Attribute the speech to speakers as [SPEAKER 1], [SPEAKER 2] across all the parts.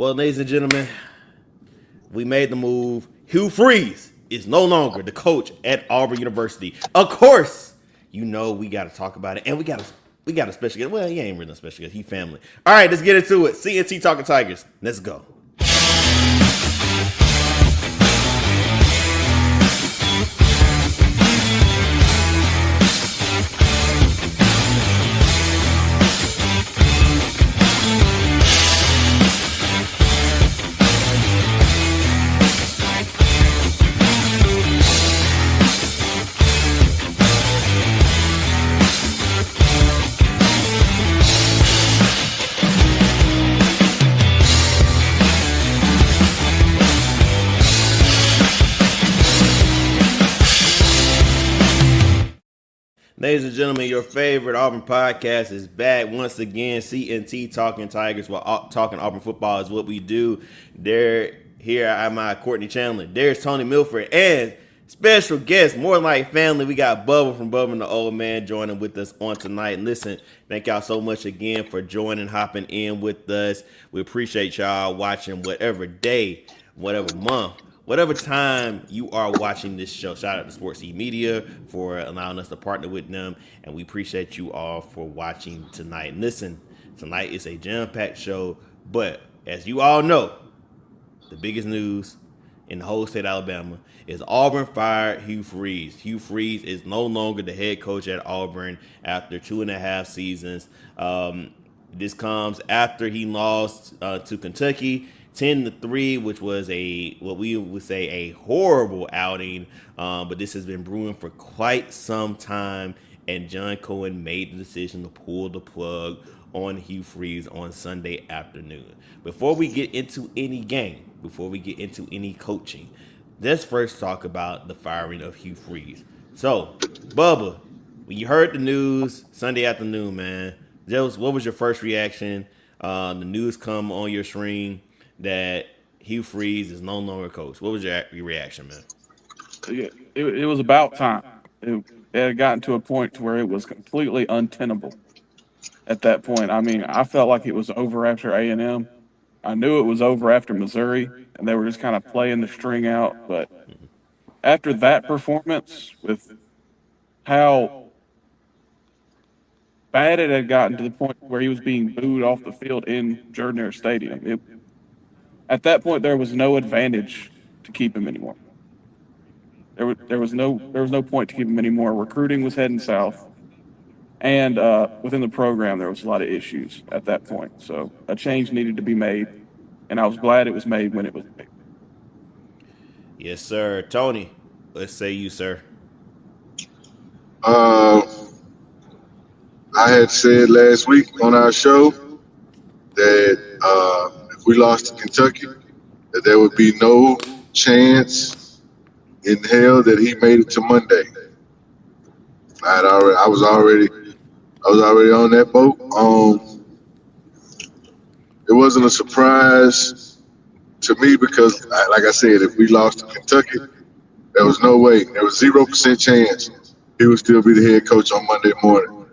[SPEAKER 1] Well, ladies and gentlemen, we made the move. Hugh Freeze is no longer the coach at Auburn University. Of course, you know we got to talk about it, and we got a special guest. Well, he ain't really a special guest. He family. All right, let's get into it. C&T Talking Tigers. Let's go. Ladies and gentlemen, your favorite Auburn podcast is back once again. C&T Talking Tigers, while talking Auburn football is what we do. Here am I, Courtney Chandler. There's Tony Milford and special guest, more like family. We got Bubba from Bubba and the Old Man joining with us on tonight. And listen, thank y'all so much again for joining, hopping in with us. We appreciate y'all watching whatever day, whatever month, whatever time you are watching this show. Shout out to Sports E Media for allowing us to partner with them. And we appreciate you all for watching tonight. And listen, tonight is a jam-packed show. But as you all know, the biggest news in the whole state of Alabama is Auburn fired Hugh Freeze. Hugh Freeze is no longer the head coach at Auburn after 2.5 seasons. This comes after he lost to Kentucky 10-3, which was what we would say a horrible outing. But this has been brewing for quite some time, and John Cohen made the decision to pull the plug on Hugh Freeze on Sunday afternoon. Before we get into any game, before we get into any coaching, let's first talk about the firing of Hugh Freeze. So, Bubba, when you heard the news Sunday afternoon, man, what was your first reaction? The news come on your screen that Hugh Freeze is no longer coach. What was your reaction, man?
[SPEAKER 2] Yeah, it was about time. It had gotten to a point to where it was completely untenable at that point. I mean, I felt like it was over after A&M. I knew it was over after Missouri, and they were just kind of playing the string out. But after that performance, with how bad it had gotten to the point where he was being booed off the field in Jordan-Hare Stadium, at that point there was no advantage to keep him anymore. There was no point to keep him anymore. Recruiting was heading south, and within the program there was a lot of issues at that point. So a change needed to be made, and I was glad it was made when it was made.
[SPEAKER 1] Yes, sir. Tony, let's say you, sir.
[SPEAKER 3] I had said last week on our show that if we lost to Kentucky, that there would be no chance in hell that he made it to Monday. I was already on that boat. It wasn't a surprise to me because, like I said, if we lost to Kentucky, there was no way. There was 0% chance he would still be the head coach on Monday morning.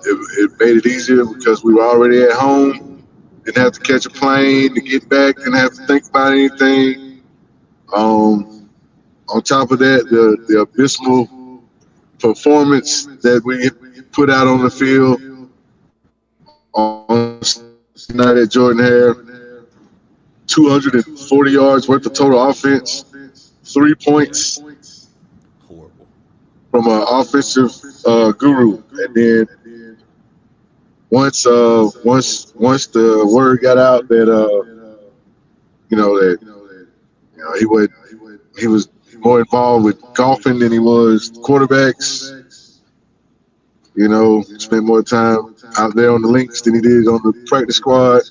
[SPEAKER 3] It made it easier because we were already at home, didn't have to catch a plane to get back, didn't have to think about anything. On top of that, the abysmal performance that we put out on the field on night at Jordan-Hare, 240 yards worth of total offense, 3 points
[SPEAKER 1] Horrible.
[SPEAKER 3] from an offensive guru, and then once the word got out that he was more involved with golfing than he was quarterbacks. Spent more time out there on the links than he did on the practice squad.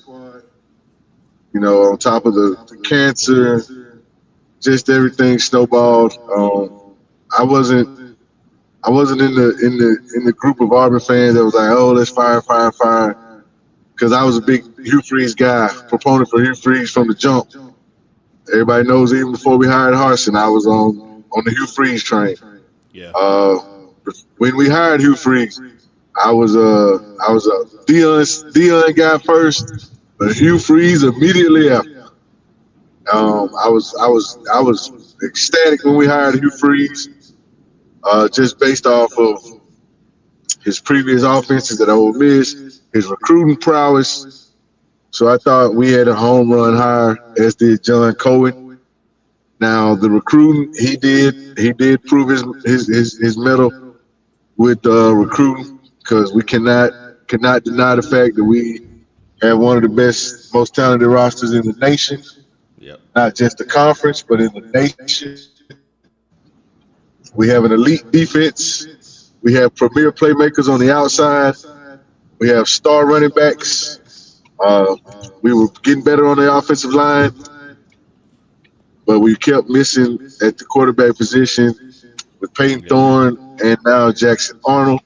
[SPEAKER 3] On top of the cancer, just everything snowballed. I wasn't in the group of Auburn fans that was like, oh, let's fire, because I was a big Hugh Freeze guy, proponent for Hugh Freeze from the jump. Everybody knows even before we hired Harsin, I was on the Hugh Freeze train.
[SPEAKER 1] Yeah.
[SPEAKER 3] When we hired Hugh Freeze, I was a Dion guy first, Hugh Freeze immediately after. I was ecstatic when we hired Hugh Freeze, just based off of his previous offenses at Ole Miss, his recruiting prowess. So I thought we had a home run hire, as did John Cohen. Now the recruiting he did prove his mettle with recruiting, because we cannot deny the fact that we have one of the best, most talented rosters in the nation,
[SPEAKER 1] Yep.
[SPEAKER 3] not just the conference, but in the nation. We have an elite defense. We have premier playmakers on the outside. We have star running backs. Uh, we were getting better on the offensive line, but we kept missing at the quarterback position with Peyton
[SPEAKER 1] Yep.
[SPEAKER 3] Thorne and now Jackson Arnold.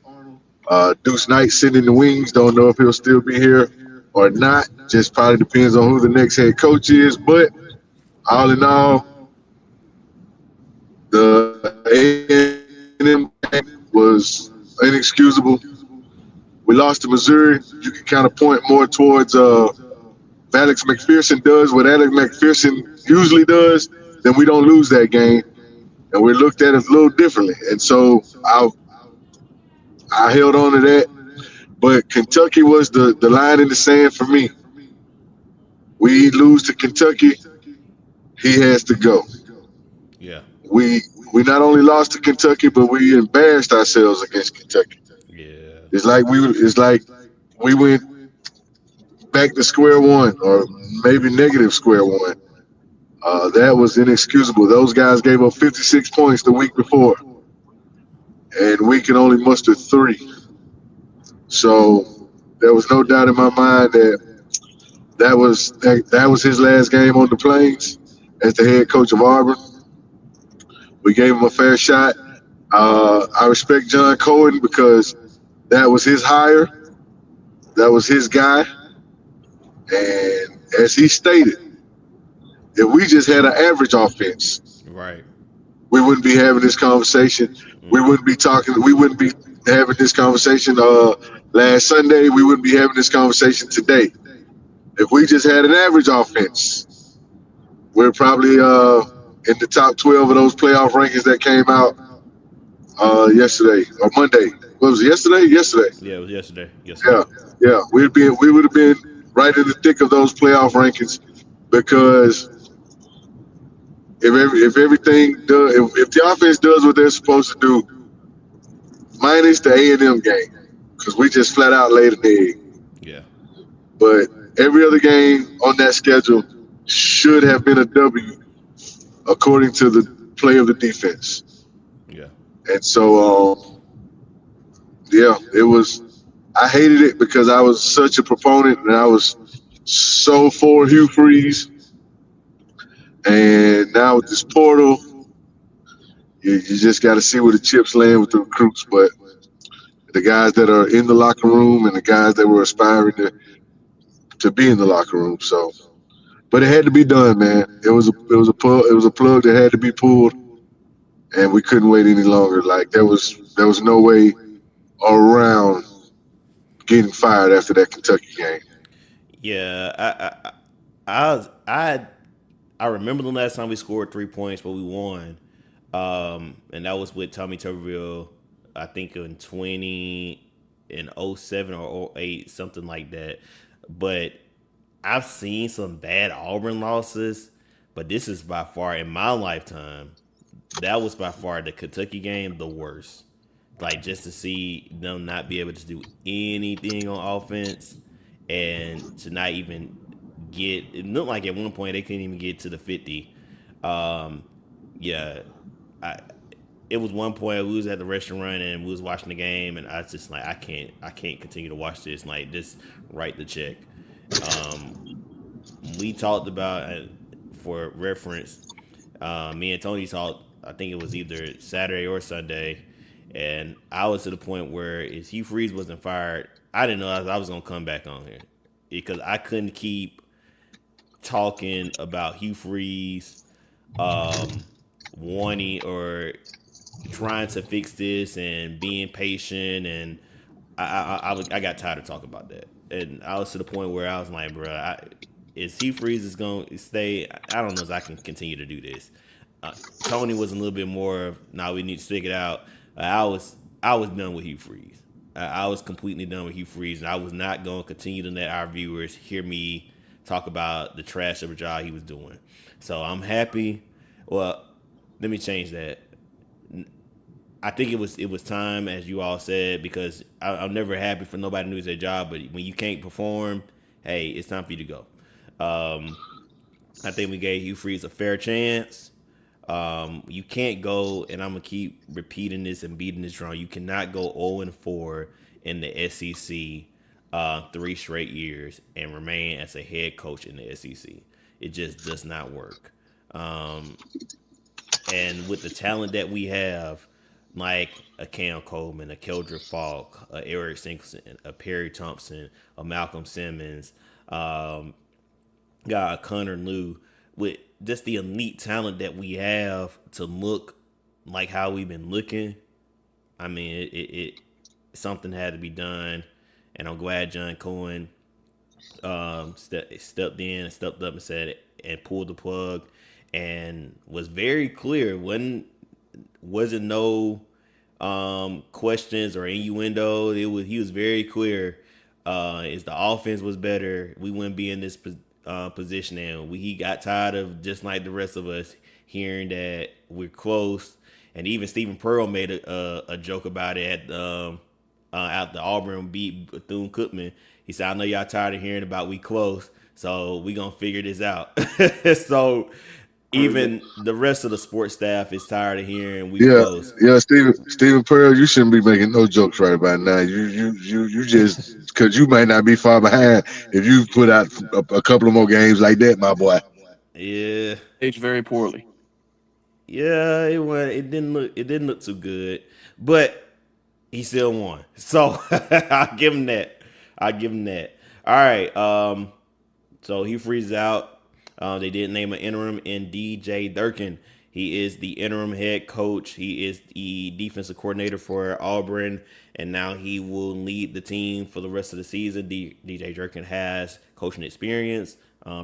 [SPEAKER 3] Deuce Knight sitting in the wings. Don't know if he'll still be here or not. Just probably depends on who the next head coach is. But all in all, the A&M game was inexcusable. We lost to Missouri. You can kind of point more towards Alex McPherson does what Alex McPherson usually does, then we don't lose that game, and we're looked at it a little differently. And so I held on to that. But Kentucky was the line in the sand for me. We lose to Kentucky, he has to go.
[SPEAKER 1] Yeah.
[SPEAKER 3] We we not only lost to Kentucky, but we embarrassed ourselves against Kentucky.
[SPEAKER 1] Yeah.
[SPEAKER 3] It's like we went back to square one, or maybe negative square one. That was inexcusable. Those guys gave up 56 points the week before, and we can only muster three. So there was no
[SPEAKER 1] Yeah.
[SPEAKER 3] doubt in my mind that that was his last game on the Plains as the head coach of Auburn. We gave him a fair shot. I respect John Cohen because that was his hire, that was his guy, and as he stated, if we just had an average offense,
[SPEAKER 1] Right.
[SPEAKER 3] we wouldn't be having this conversation. We
[SPEAKER 1] Mm-mm.
[SPEAKER 3] wouldn't be talking. We wouldn't be having this conversation last Sunday. We wouldn't be having this conversation today. If we just had an average offense, we're probably in the top 12 of those playoff rankings that came out yesterday or Monday. What was it, yesterday? Yesterday.
[SPEAKER 1] Yeah, it was yesterday. Yesterday.
[SPEAKER 3] Yeah, yeah. We would have been right in the thick of those playoff rankings, because if everything does, if the offense does what they're supposed to do, minus the A&M game, because we just flat out laid an egg.
[SPEAKER 1] Yeah.
[SPEAKER 3] But every other game on that schedule should have been a W according to the play of the defense.
[SPEAKER 1] Yeah.
[SPEAKER 3] And so, yeah, it was. I hated it because I was such a proponent, and I was so for Hugh Freeze. And now with this portal, you just got to see where the chips land with the recruits. But the guys that are in the locker room and the guys that were aspiring to be in the locker room. So, but it had to be done, man. It was a plug that had to be pulled, and we couldn't wait any longer. Like there was no way around getting fired after that Kentucky game.
[SPEAKER 1] Yeah. I remember the last time we scored 3 points, but we won. And that was with Tommy Tuberville, I think in 20 in '07 or '08, something like that. But I've seen some bad Auburn losses, but this is by far in my lifetime, that was by far the Kentucky game the worst. Like just to see them not be able to do anything on offense and to not even get it looked like at one point they couldn't even get to the 50. Um, yeah, I it was one point we was at the restaurant and we was watching the game and I was just like I can't continue to watch this, like just write the check. Um, we talked about for reference, me and Tony talked. I think it was either Saturday or Sunday, and I was to the point where if Hugh Freeze wasn't fired, I didn't know I was gonna come back on here because I couldn't keep talking about Hugh Freeze, um, wanting or trying to fix this and being patient, and I got tired of talking about that. and I was to the point where I was like, bro, is Hugh Freeze is going to stay? I don't know if I can continue to do this. Toney was a little bit more of, we need to stick it out. I was done with Hugh Freeze. I was completely done with Hugh Freeze, and I was not going to continue to let our viewers hear me talk about the trash of a job he was doing. So I'm happy. Well, let me change that. I think it was time, as you all said, because I'm never happy for nobody to lose their job. But when you can't perform, hey, it's time for you to go. I think we gave Hugh Freeze a fair chance. You can't go, and I'm gonna keep repeating this and beating this drum. You cannot go 0-4 in the SEC 3 straight years and remain as a head coach in the SEC. It just does not work. And with the talent that we have, like a Cam Coleman, a Keldrick Falk, a Eric Singleton, a Perry Thompson, a Malcolm Simmons, got a Connor Liu, with just the elite talent that we have to look like how we've been looking. I mean, it something had to be done, and I'm glad John Cohen stepped in and stepped up and said it and pulled the plug and was very clear. Wasn't no questions or innuendo. He was very clear. Is the offense was better, we wouldn't be in this position, and he got tired of, just like the rest of us, hearing that we're close. And even Stephen Pearl made a joke about it at the Auburn beat Bethune-Cookman. He said, "I know y'all tired of hearing about we close, so we gonna figure this out." So even the rest of the sports staff is tired of hearing we close.
[SPEAKER 3] Yeah, Stephen Pearl, you shouldn't be making no jokes right about now. You just, because you might not be far behind if you put out a couple of more games like that, my boy.
[SPEAKER 1] Yeah,
[SPEAKER 2] Aged very poorly.
[SPEAKER 1] yeah, it didn't look too good, but he still won. So I'll give him that. All right. So he freezes out. They did name an interim in DJ Durkin. He is the interim head coach. He is the defensive coordinator for Auburn, and now he will lead the team for the rest of the season. DJ Durkin has coaching experience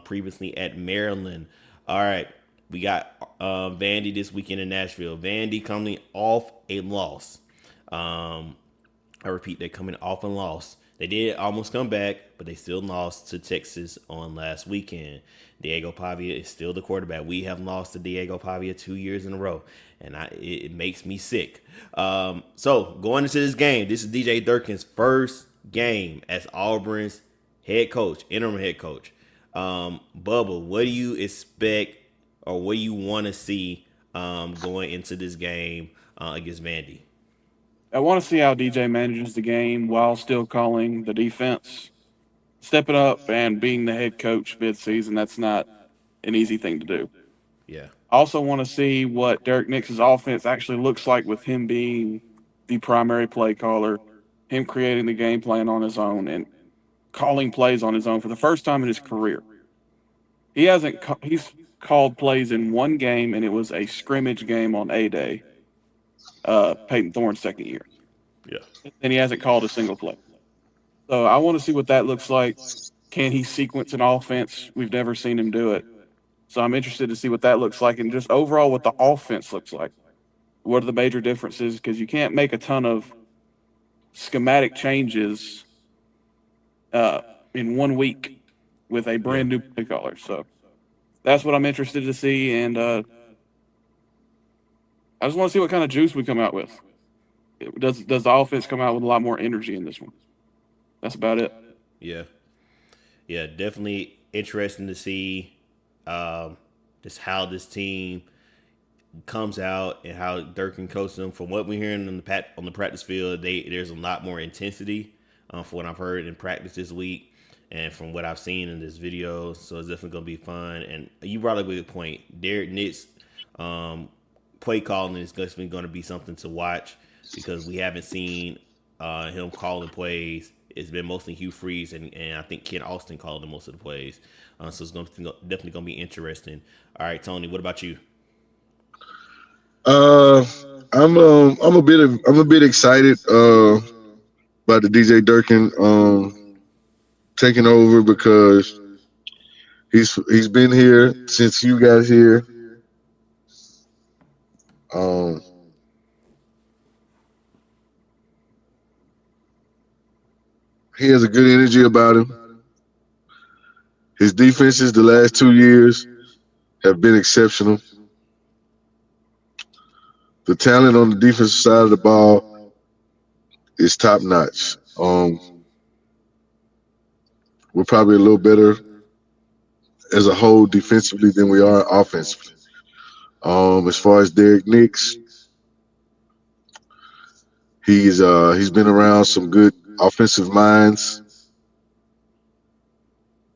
[SPEAKER 1] previously at Maryland. All right, we got Vandy this weekend in Nashville. Vandy coming off a loss. I repeat, they're coming off a loss. They did almost come back, but they still lost to Texas on last weekend. Diego Pavia is still the quarterback. We have lost to Diego Pavia 2 years in a row, and it makes me sick. So going into this game, this is DJ Durkin's first game as Auburn's head coach, interim head coach. Bubba, what do you expect, or what do you want to see going into this game against Vandy?
[SPEAKER 2] I want to see how DJ manages the game while still calling the defense. Stepping up and being the head coach mid-season, that's not an easy thing to do.
[SPEAKER 1] Yeah.
[SPEAKER 2] I also want to see what Derek Nix's offense actually looks like with him being the primary play caller, him creating the game plan on his own and calling plays on his own for the first time in his career. He's called plays in one game, and it was a scrimmage game on A-Day. Peyton Thorne's second year.
[SPEAKER 1] Yeah.
[SPEAKER 2] And he hasn't called a single play. So I want to see what that looks like. Can he sequence an offense? We've never seen him do it. So I'm interested to see what that looks like, and just overall what the offense looks like. What are the major differences? Because you can't make a ton of schematic changes in 1 week with a brand new play caller. So that's what I'm interested to see, and I just want to see what kind of juice we come out with. Does the offense come out with a lot more energy in this one? That's about it.
[SPEAKER 1] Yeah. Yeah, definitely interesting to see just how this team comes out and how Durkin coaches them. From what we're hearing on the practice field, there's a lot more intensity from what I've heard in practice this week and from what I've seen in this video. So it's definitely going to be fun. And you brought up a good point. Derek Nix play calling is definitely going to be something to watch because we haven't seen him calling plays. It's been mostly Hugh Freeze and I think Ken Austin calling most of the plays. So it's definitely going to be interesting. All right, Toney, what about you?
[SPEAKER 3] I'm a bit excited about the DJ Durkin taking over because he's been here since you got here. Um, he has a good energy about him. His defenses the last 2 years have been exceptional. The talent on the defensive side of the ball is top notch. We're probably a little better as a whole defensively than we are offensively. As far as Derek Nix, he's been around some good offensive minds.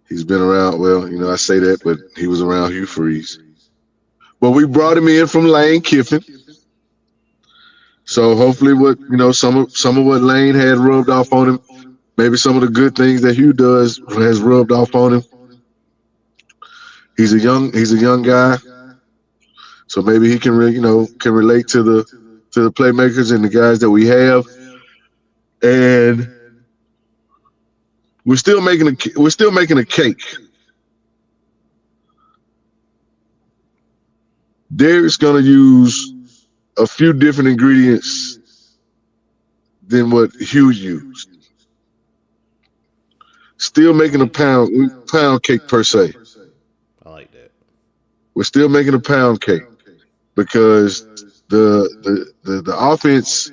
[SPEAKER 3] He's been around, well, I say that, but he was around Hugh Freeze. But we brought him in from Lane Kiffin. So hopefully some of what Lane had rubbed off on him, maybe some of the good things that Hugh does has rubbed off on him. He's a young guy. So maybe he can relate to the playmakers and the guys that we have. And we're still making a cake. Derek's going to use a few different ingredients than what Hugh used. Still making a pound cake per se.
[SPEAKER 1] I like that.
[SPEAKER 3] We're still making a pound cake because the offense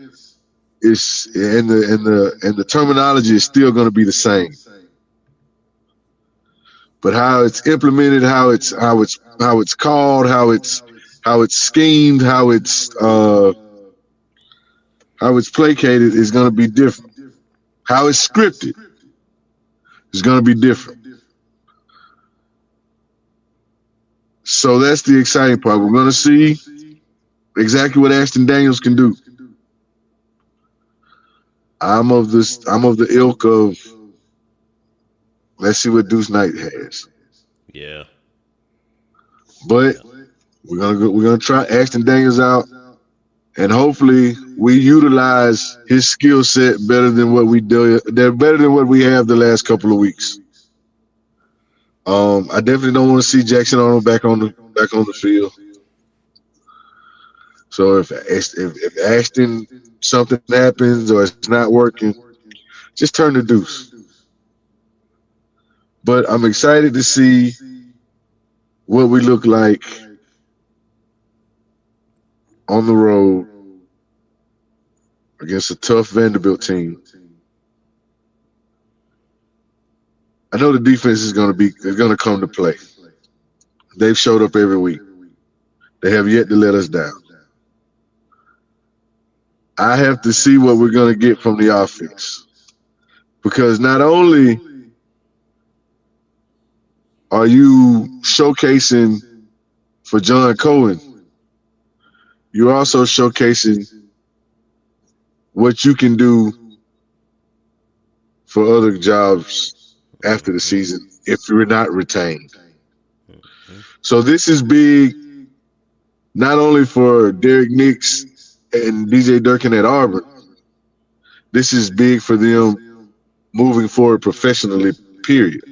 [SPEAKER 3] is and the terminology is still going to be the same. But how it's implemented, how it's called, how it's schemed, how it's placated is going to be different. How it's scripted is going to be different. So that's the exciting part. We're going to see exactly what Ashton Daniels can do. I'm of the ilk of let's see what Deuce Knight has.
[SPEAKER 1] Yeah.
[SPEAKER 3] But we're gonna try Ashton Daniels out, and hopefully we utilize his skill set better than what we do. They're better than what we have the last couple of weeks. I definitely don't want to see Jackson Arnold back on the field. So if Ashton something happens or it's not working, just turn the Deuce. But I'm excited to see what we look like on the road against a tough Vanderbilt team. I know the defense is going to come to play. They've showed up every week. They have yet to let us down. I have to see what we're going to get from the offense. Because not only are you showcasing for John Cohen, you're also showcasing what you can do for other jobs after the season if you're not retained. So this is big, not only for Derek Nix and DJ Durkin at Auburn. This is big for them moving forward professionally, period.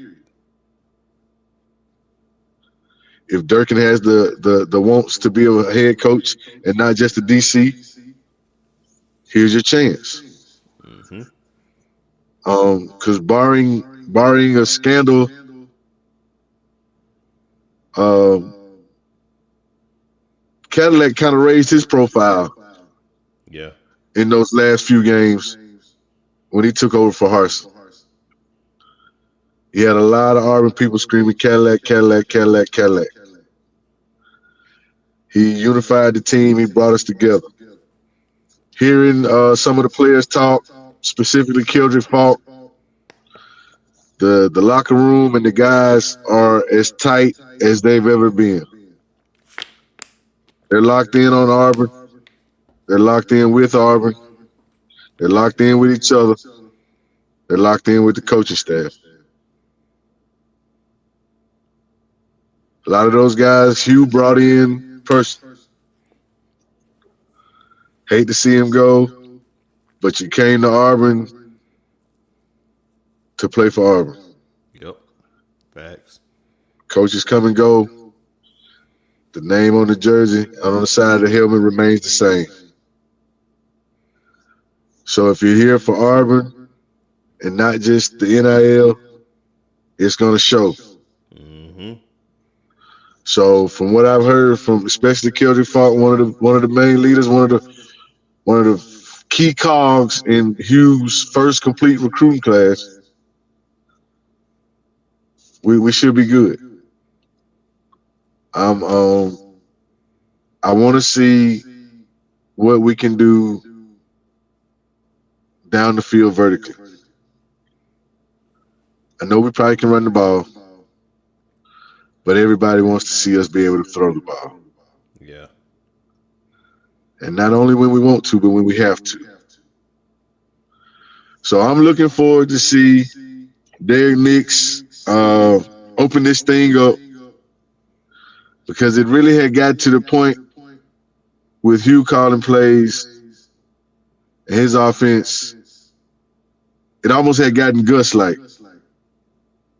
[SPEAKER 3] If Durkin has the wants to be a head coach and not just a DC, here's your chance. Because barring a scandal, Cadillac kind of raised his profile.
[SPEAKER 1] Yeah.
[SPEAKER 3] In those last few games when he took over for Harsin. He had a lot of Auburn people screaming Cadillac, Cadillac, Cadillac, Cadillac. He unified the team. He brought us together. Hearing some of the players talk, specifically Keldrick Falk, the locker room and the guys are as tight as they've ever been. They're locked in on Auburn. They're locked in with Auburn. They're locked in with each other. They're locked in with the coaching staff. A lot of those guys Hugh brought in person. Hate to see him go, but you came to Auburn to play for Auburn.
[SPEAKER 1] Facts.
[SPEAKER 3] Coaches come and go. The name on the jersey and on the side of the helmet remains the same. So if you're here for Auburn and not just the NIL, it's going to show.
[SPEAKER 1] Mm-hmm.
[SPEAKER 3] So from what I've heard from especially Kelly Falk, one of the main leaders, one of the key cogs in Hugh's first complete recruiting class, we should be good. I'm I want to see what we can do down the field vertically. I know we probably can run the ball, but everybody wants to see us be able to throw the ball.
[SPEAKER 1] Yeah.
[SPEAKER 3] And not only when we want to, but when we have to. So I'm looking forward to see Derek Nix open this thing up, because it really had got to the point with Hugh calling plays and his offense. It almost had gotten Gus-like,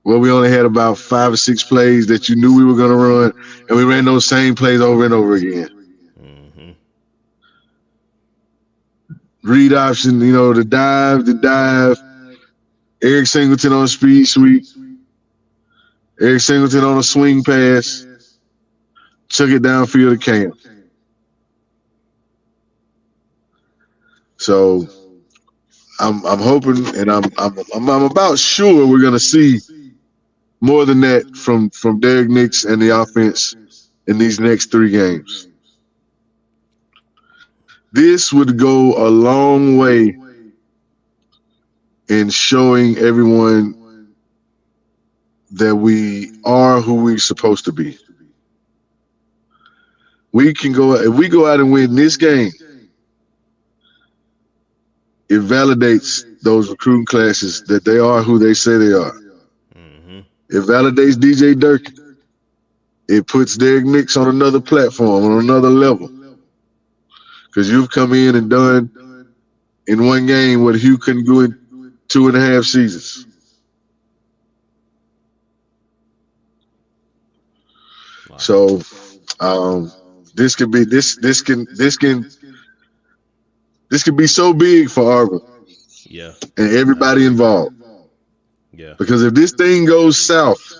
[SPEAKER 3] where we only had about 5 or 6 plays that you knew we were going to run, and we ran those same plays over and over again.
[SPEAKER 1] Mm-hmm.
[SPEAKER 3] Read option, the dive. Eric Singleton on a speed sweep. Eric Singleton on a swing pass. Took it downfield to Cam. So I'm hoping, and I'm about sure we're gonna see more than that from Derek Nix and the offense in these next 3 games. This would go a long way in showing everyone that we are who we're supposed to be. If we go out and win this game, it validates those recruiting classes that they are who they say they are.
[SPEAKER 1] Mm-hmm.
[SPEAKER 3] It validates DJ Durkin. It puts Derek Nix on another platform, on another level. Because you've come in and done in one game what Hugh couldn't do in 2.5 seasons.
[SPEAKER 1] Wow.
[SPEAKER 3] So this could be so big for Auburn.
[SPEAKER 1] Yeah.
[SPEAKER 3] And everybody involved.
[SPEAKER 1] Yeah.
[SPEAKER 3] Because if this thing goes south,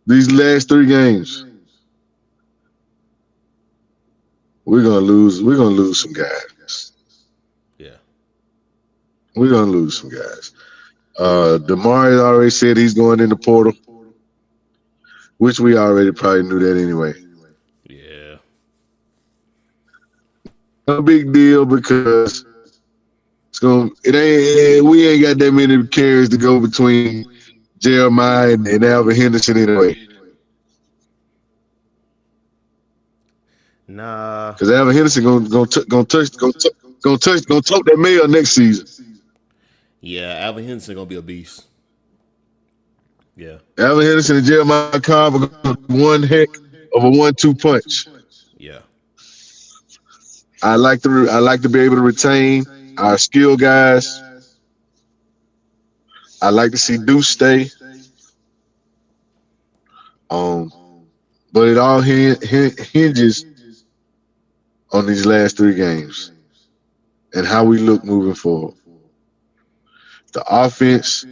[SPEAKER 3] these last 3 games, we're gonna lose some guys.
[SPEAKER 1] Yeah.
[SPEAKER 3] We're gonna lose some guys. Damari already said he's going in the portal, which we already probably knew that anyway.
[SPEAKER 1] Yeah.
[SPEAKER 3] No big deal, because we ain't got that many carries to go between Jeremiah and Alvin Henderson anyway.
[SPEAKER 1] Nah.
[SPEAKER 3] Because Alvin Henderson gonna tote that mail next season.
[SPEAKER 1] Yeah, Alvin Henderson gonna be a beast. Yeah.
[SPEAKER 3] Alvin Henderson and Jeremiah Cobb are gonna be one heck of a 1-2 punch.
[SPEAKER 1] Yeah.
[SPEAKER 3] I like to be able to retain our skill guys. I like to see Deuce stay. But it all hinges on these last 3 games and how we look moving forward. The offense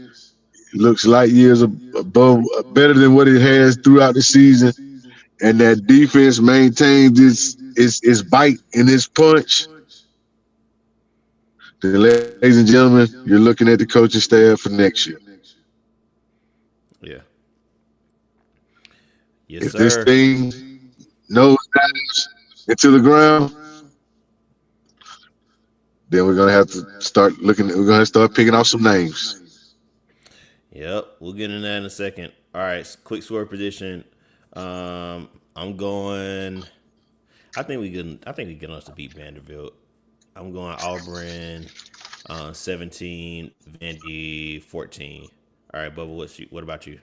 [SPEAKER 3] looks light years above, better than what it has throughout the season, and that defense maintains its bite and its punch. Then, ladies and gentlemen, you're looking at the coaching staff for next year.
[SPEAKER 1] Yeah. Yes,
[SPEAKER 3] If
[SPEAKER 1] sir.
[SPEAKER 3] this thing nosedives into the ground, then we're gonna have to start looking. We're gonna start picking off some names.
[SPEAKER 1] Yep, we'll get into that in a second. All right, quick score position. I'm going. I think we get enough to beat Vanderbilt. I'm going Auburn 17, Vandy 14. All right, Bubba, what about you?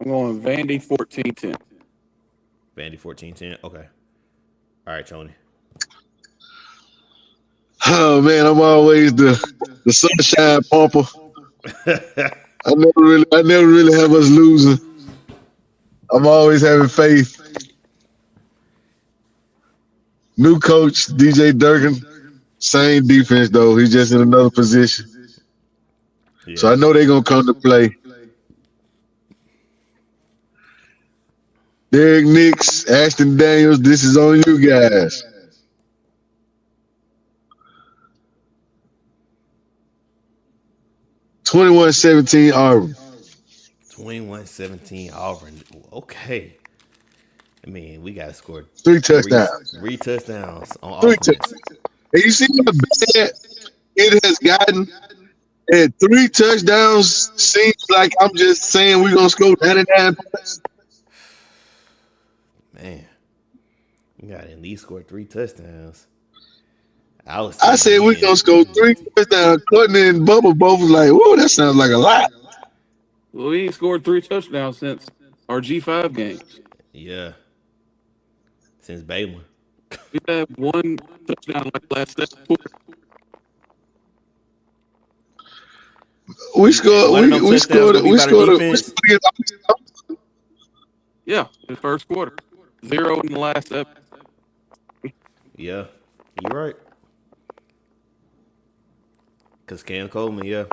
[SPEAKER 2] I'm going Vandy 14-10.
[SPEAKER 1] Vandy 14-10. Okay. All right, Tony.
[SPEAKER 3] Oh man, I'm always the sunshine pumper. I never really have us losing. I'm always having faith. New coach DJ Durkin, same defense though. He's just in another position. So I
[SPEAKER 1] Yeah.
[SPEAKER 3] know they're gonna come to play. Derek Nix, Ashton Daniels, this is on you guys. 21-17 Auburn.
[SPEAKER 1] 21-17 Auburn. Okay. I mean, we got to score
[SPEAKER 3] 3 touchdowns.
[SPEAKER 1] three touchdowns on
[SPEAKER 3] 3
[SPEAKER 1] offense.
[SPEAKER 3] touchdowns. And you see how bad it has gotten? And 3 touchdowns seems like I'm just saying we're gonna score 99 points.
[SPEAKER 1] Man, we got to at least score 3 touchdowns. I was
[SPEAKER 3] I
[SPEAKER 1] saying
[SPEAKER 3] said we're gonna score 3 touchdowns. Courtney and Bubba both was like, whoa, that sounds like a lot.
[SPEAKER 2] Well, we ain't scored 3 touchdowns since our G5 games.
[SPEAKER 1] yeah, since Baylor.
[SPEAKER 2] We had 1 touchdown like last quarter.
[SPEAKER 3] We scored.
[SPEAKER 1] One of them
[SPEAKER 3] We
[SPEAKER 1] touchdowns
[SPEAKER 3] scored.
[SPEAKER 1] gonna be
[SPEAKER 3] We
[SPEAKER 1] by the
[SPEAKER 3] scored. We
[SPEAKER 1] defense.
[SPEAKER 3] scored.
[SPEAKER 2] Yeah, in the first quarter. 0 in the last episode.
[SPEAKER 1] Yeah, you're right. Cause Cam Coleman, yeah,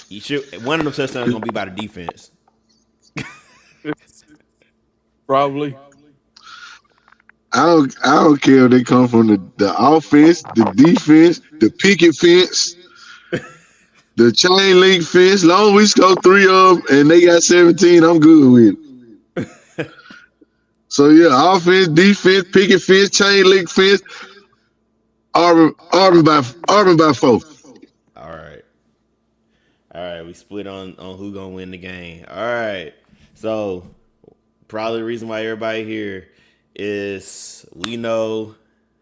[SPEAKER 1] you should. One of them touchdowns gonna be by the defense.
[SPEAKER 2] Probably.
[SPEAKER 3] I don't care if they come from the offense, the defense, the picket fence, the chain link fence. Long as we score 3 of them and they got 17, I'm good with it. So yeah, offense, defense, picket fence, chain link fence. Auburn by 4.
[SPEAKER 1] All right. All right, we split on who gonna win the game. All right, so probably the reason why everybody here is we know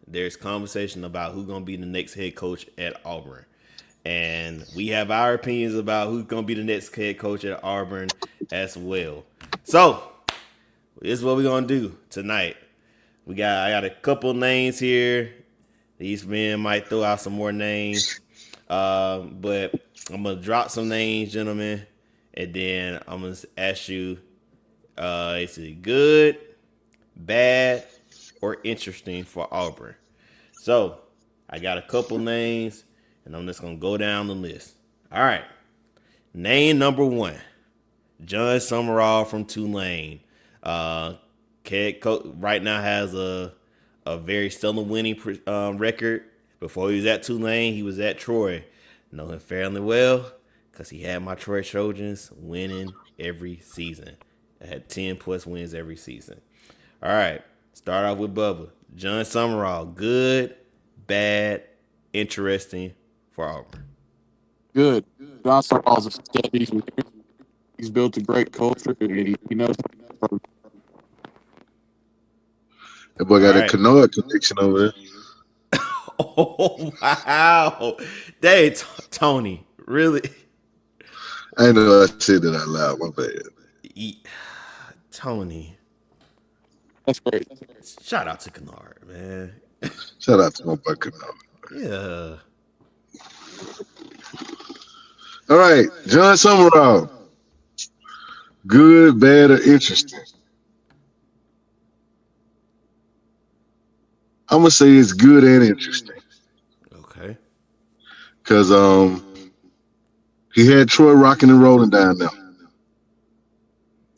[SPEAKER 1] there's conversation about who's gonna be the next head coach at Auburn, and we have our opinions about who's gonna be the next head coach at Auburn as well. So this is what we're gonna do tonight. I got a couple names here. These men might throw out some more names. But I'm gonna drop some names, gentlemen, and then I'm gonna ask you, is it good, bad, or interesting for Auburn? So I got a couple names, and I'm just gonna go down the list. All right, name number 1, John Summerall from Tulane. Right now has a very stellar winning record. Before he was at Tulane, he was at Troy. Know him fairly well because he had my Troy Trojans winning every season. I had 10 plus wins every season. All right, start off with Bubba. John Summerall, good, bad, interesting for Auburn.
[SPEAKER 2] Good. John Summerall's a stud. He's built a great culture. And he knows.
[SPEAKER 3] That boy
[SPEAKER 1] All
[SPEAKER 3] got a
[SPEAKER 1] right.
[SPEAKER 3] Canoa connection over there.
[SPEAKER 1] Oh, wow. Dang, Tony, really?
[SPEAKER 3] I didn't know I said that out loud. My bad.
[SPEAKER 1] Tony,
[SPEAKER 2] That's great.
[SPEAKER 1] shout out to Kennard, man.
[SPEAKER 3] Shout out to my boy Canoa.
[SPEAKER 1] Yeah.
[SPEAKER 3] All right, John Summerall. Good, bad, or interesting? I'm gonna say it's good and interesting
[SPEAKER 1] Okay.
[SPEAKER 3] because he had Troy rocking and rolling down there.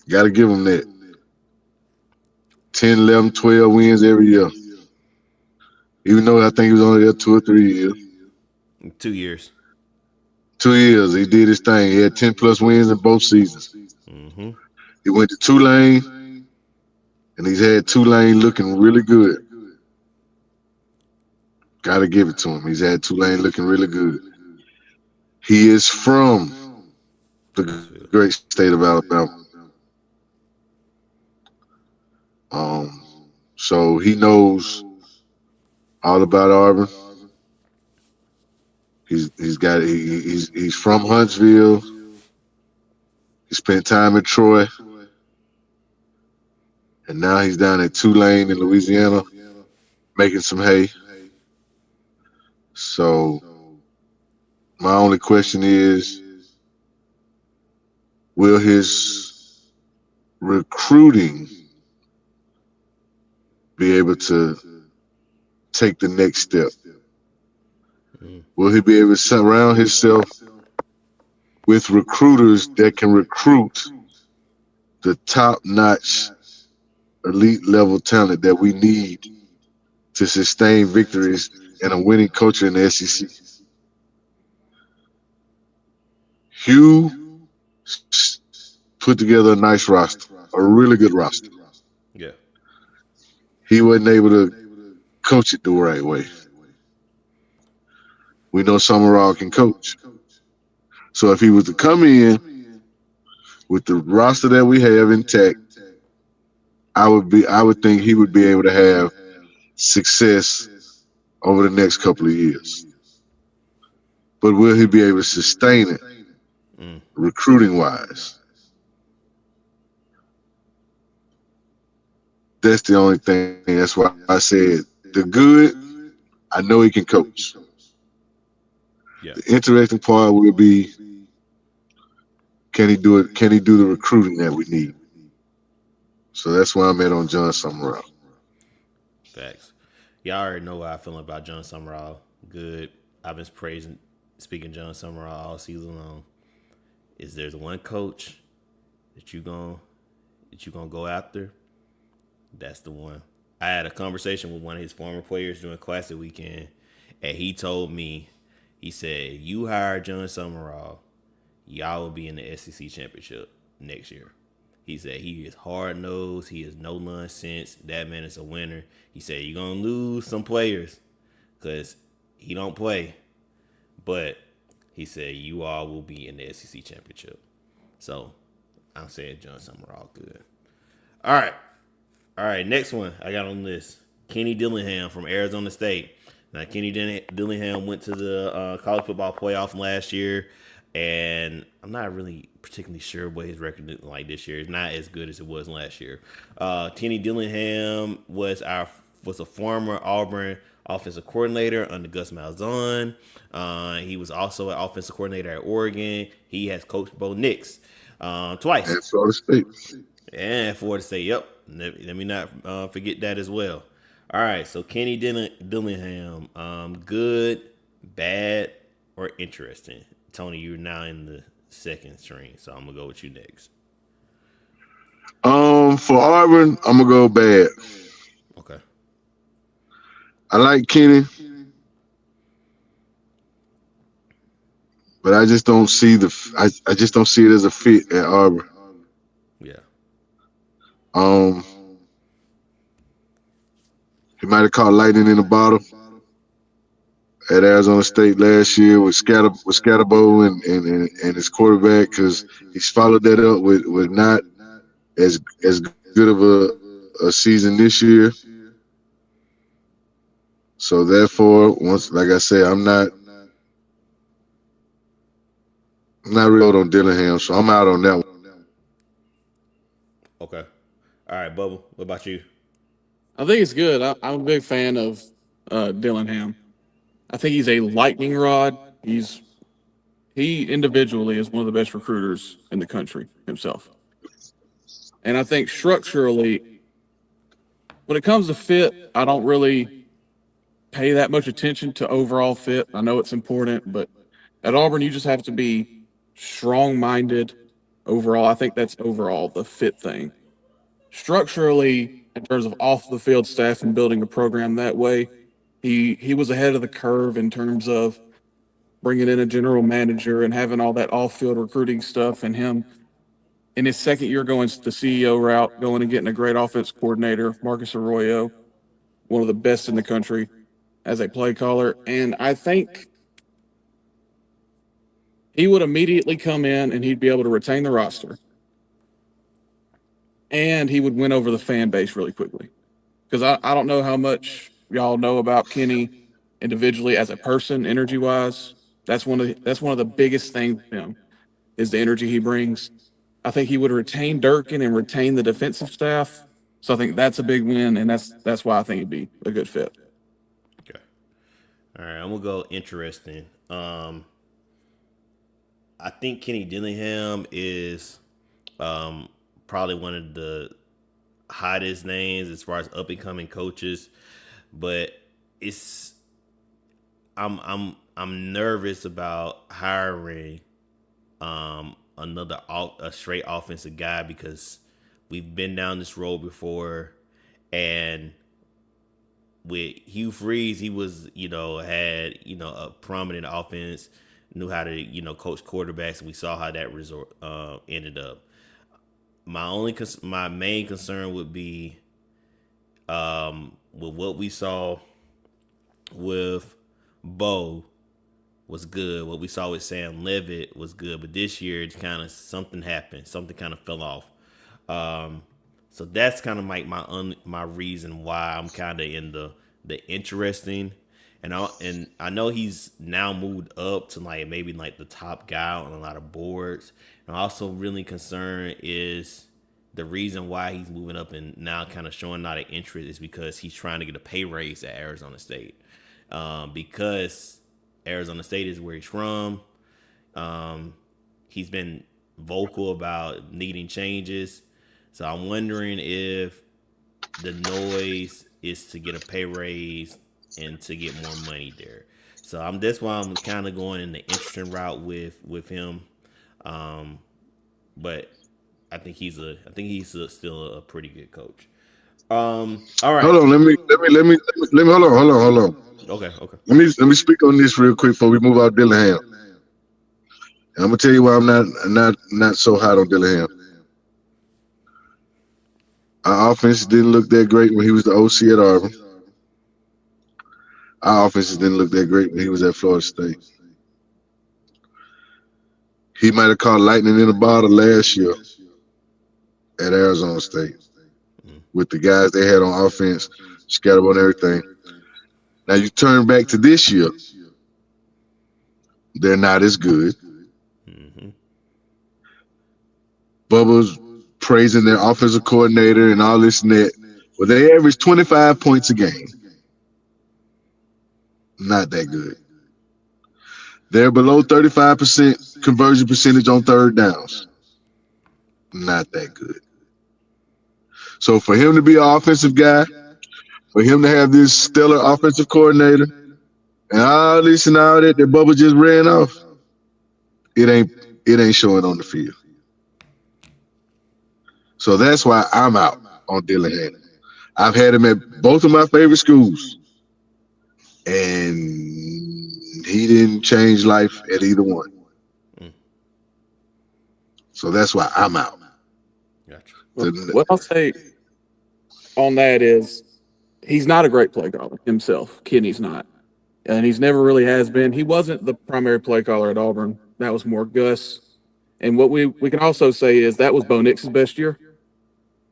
[SPEAKER 3] Got to give him that. 10, 11, 12 wins every year. Even though I think he was only there 2 or 3 years.
[SPEAKER 1] 2 years.
[SPEAKER 3] 2 years, he did his thing. He had 10 plus wins in both seasons.
[SPEAKER 1] Mm-hmm.
[SPEAKER 3] He went to Tulane, and he's had Tulane looking really good. Got to give it to him. He's had Tulane looking really good. He is from the great state of Alabama. So he knows all about Auburn. He's from Huntsville. He spent time in Troy, and now he's down at Tulane in Louisiana, making some hay. So my only question is, will his recruiting be able to take the next step? Will he be able to surround himself with recruiters that can recruit the top-notch elite level talent that we need to sustain victories and a winning culture in the SEC? Hugh put together a nice roster, a really good roster.
[SPEAKER 1] Yeah.
[SPEAKER 3] He wasn't able to coach it the right way. We know Summerall can coach. So if he was to come in with the roster that we have intact, I would think he would be able to have success over the next couple of years. But will he be able to sustain it recruiting wise? That's the only thing. That's why I said the good, I know he can coach.
[SPEAKER 1] Yeah.
[SPEAKER 3] The interesting part will be, can he do it? Can he do the recruiting that we need? So that's where I'm at on John Summerall.
[SPEAKER 1] Facts. Y'all already know how I feel about John Summerall. Good. I've been speaking John Summerall all season long. Is there's one coach that you gonna go after? That's the one. I had a conversation with one of his former players during Classic weekend, and he told me, he said, "You hire John Summerall, y'all will be in the SEC championship next year." He said he is hard nosed. He is no nonsense. That man is a winner. He said you're gonna lose some players because he don't play, but he said you all will be in the SEC championship. So I'm saying John Summerall good. All right. Next one I got on this: Kenny Dillingham from Arizona State. Now Kenny Dillingham went to the college football playoff last year. And I'm not really particularly sure what his record is like this year. It's not as good as it was last year. Kenny Dillingham was a former Auburn offensive coordinator under Gus Malzahn. He was also an offensive coordinator at Oregon. He has coached Bo Nix twice.
[SPEAKER 3] And Florida State.
[SPEAKER 1] And Florida State, yep. Let me not forget that as well. All right, so Kenny Dillingham, good, bad, or interesting? Toney, you're now in the second string, so I'm gonna go with you next.
[SPEAKER 3] For Auburn, I'm gonna go bad.
[SPEAKER 1] Okay.
[SPEAKER 3] I like Kenny, but I just don't see I just don't see it as a fit at Auburn.
[SPEAKER 1] Yeah.
[SPEAKER 3] He might have caught lightning in a bottle at Arizona State last year with Scatterbo and his quarterback, because he's followed that up with not as good of a season this year. So therefore, once like I said, I'm not real on Dillingham, so I'm out on that one.
[SPEAKER 1] Okay. All right, Bubba. What about you?
[SPEAKER 2] I think it's good. I'm a big fan of Dillingham. I think he's a lightning rod. He individually is one of the best recruiters in the country himself. And I think structurally, when it comes to fit, I don't really pay that much attention to overall fit. I know it's important, but at Auburn, you just have to be strong minded overall. I think that's overall the fit thing. Structurally, in terms of off the field staff and building a program that way, he was ahead of the curve in terms of bringing in a general manager and having all that off field recruiting stuff, and him in his second year going the CEO route, going and getting a great offense coordinator, Marcus Arroyo, one of the best in the country as a play caller. And I think he would immediately come in and he'd be able to retain the roster. And he would win over the fan base really quickly. Because I don't know how much y'all know about Kenny individually as a person, energy wise. That's one of the biggest things for him is the energy he brings. I think he would retain Durkin and retain the defensive staff. So I think that's a big win, and that's why I think he'd be a good fit.
[SPEAKER 1] Okay. All right, I'm gonna go interesting. I think Kenny Dillingham is Probably one of the hottest names as far as up and coming coaches, but it's I'm nervous about hiring a straight offensive guy because we've been down this road before, and with Hugh Freeze, he was had a prominent offense, knew how to coach quarterbacks, and we saw how that resort ended up. My main concern would be with what we saw with Bo was good. What we saw with Sam Levitt was good, but this year it's kind of something happened. Something kind of fell off. So that's kind of like my reason why I'm kind of in the interesting, and I know he's now moved up to like maybe like the top guy on a lot of boards. And I'm also really concerned is the reason why he's moving up and now kind of showing a lot of interest is because he's trying to get a pay raise at Arizona State, because Arizona State is where he's from. He's been vocal about needing changes. So I'm wondering if the noise is to get a pay raise and to get more money there. So that's why I'm kind of going in the interesting route with him. But I think he's still a pretty good coach. All right.
[SPEAKER 3] Hold on, let me hold on.
[SPEAKER 1] Okay.
[SPEAKER 3] Let me speak on this real quick before we move out Dillingham. And I'm gonna tell you why I'm not so hot on Dillingham. Our offense didn't look that great when he was the OC at Auburn. Our offenses didn't look that great when he was at Florida State. He might have caught lightning in a bottle last year at Arizona State with the guys they had on offense, scattered on everything. Now you turn back to this year, they're not as good.
[SPEAKER 1] Mm-hmm.
[SPEAKER 3] Bubba's praising their offensive coordinator and all this and that. Well, they average 25 points a game. Not that good. They're below 35% conversion percentage on third downs. Not that good. So for him to be an offensive guy, for him to have this stellar offensive coordinator, and all this and all that Bubba just ran off, it ain't showing on the field. So that's why I'm out on Dillingham. I've had him at both of my favorite schools, and he didn't change life at either one. So that's why I'm out.
[SPEAKER 1] Gotcha.
[SPEAKER 2] Well, what I'll say on that is he's not a great play caller himself. Kenny's not. And he's never really has been. He wasn't the primary play caller at Auburn. That was more Gus. And what we can also say is that was Bo Nix's best year,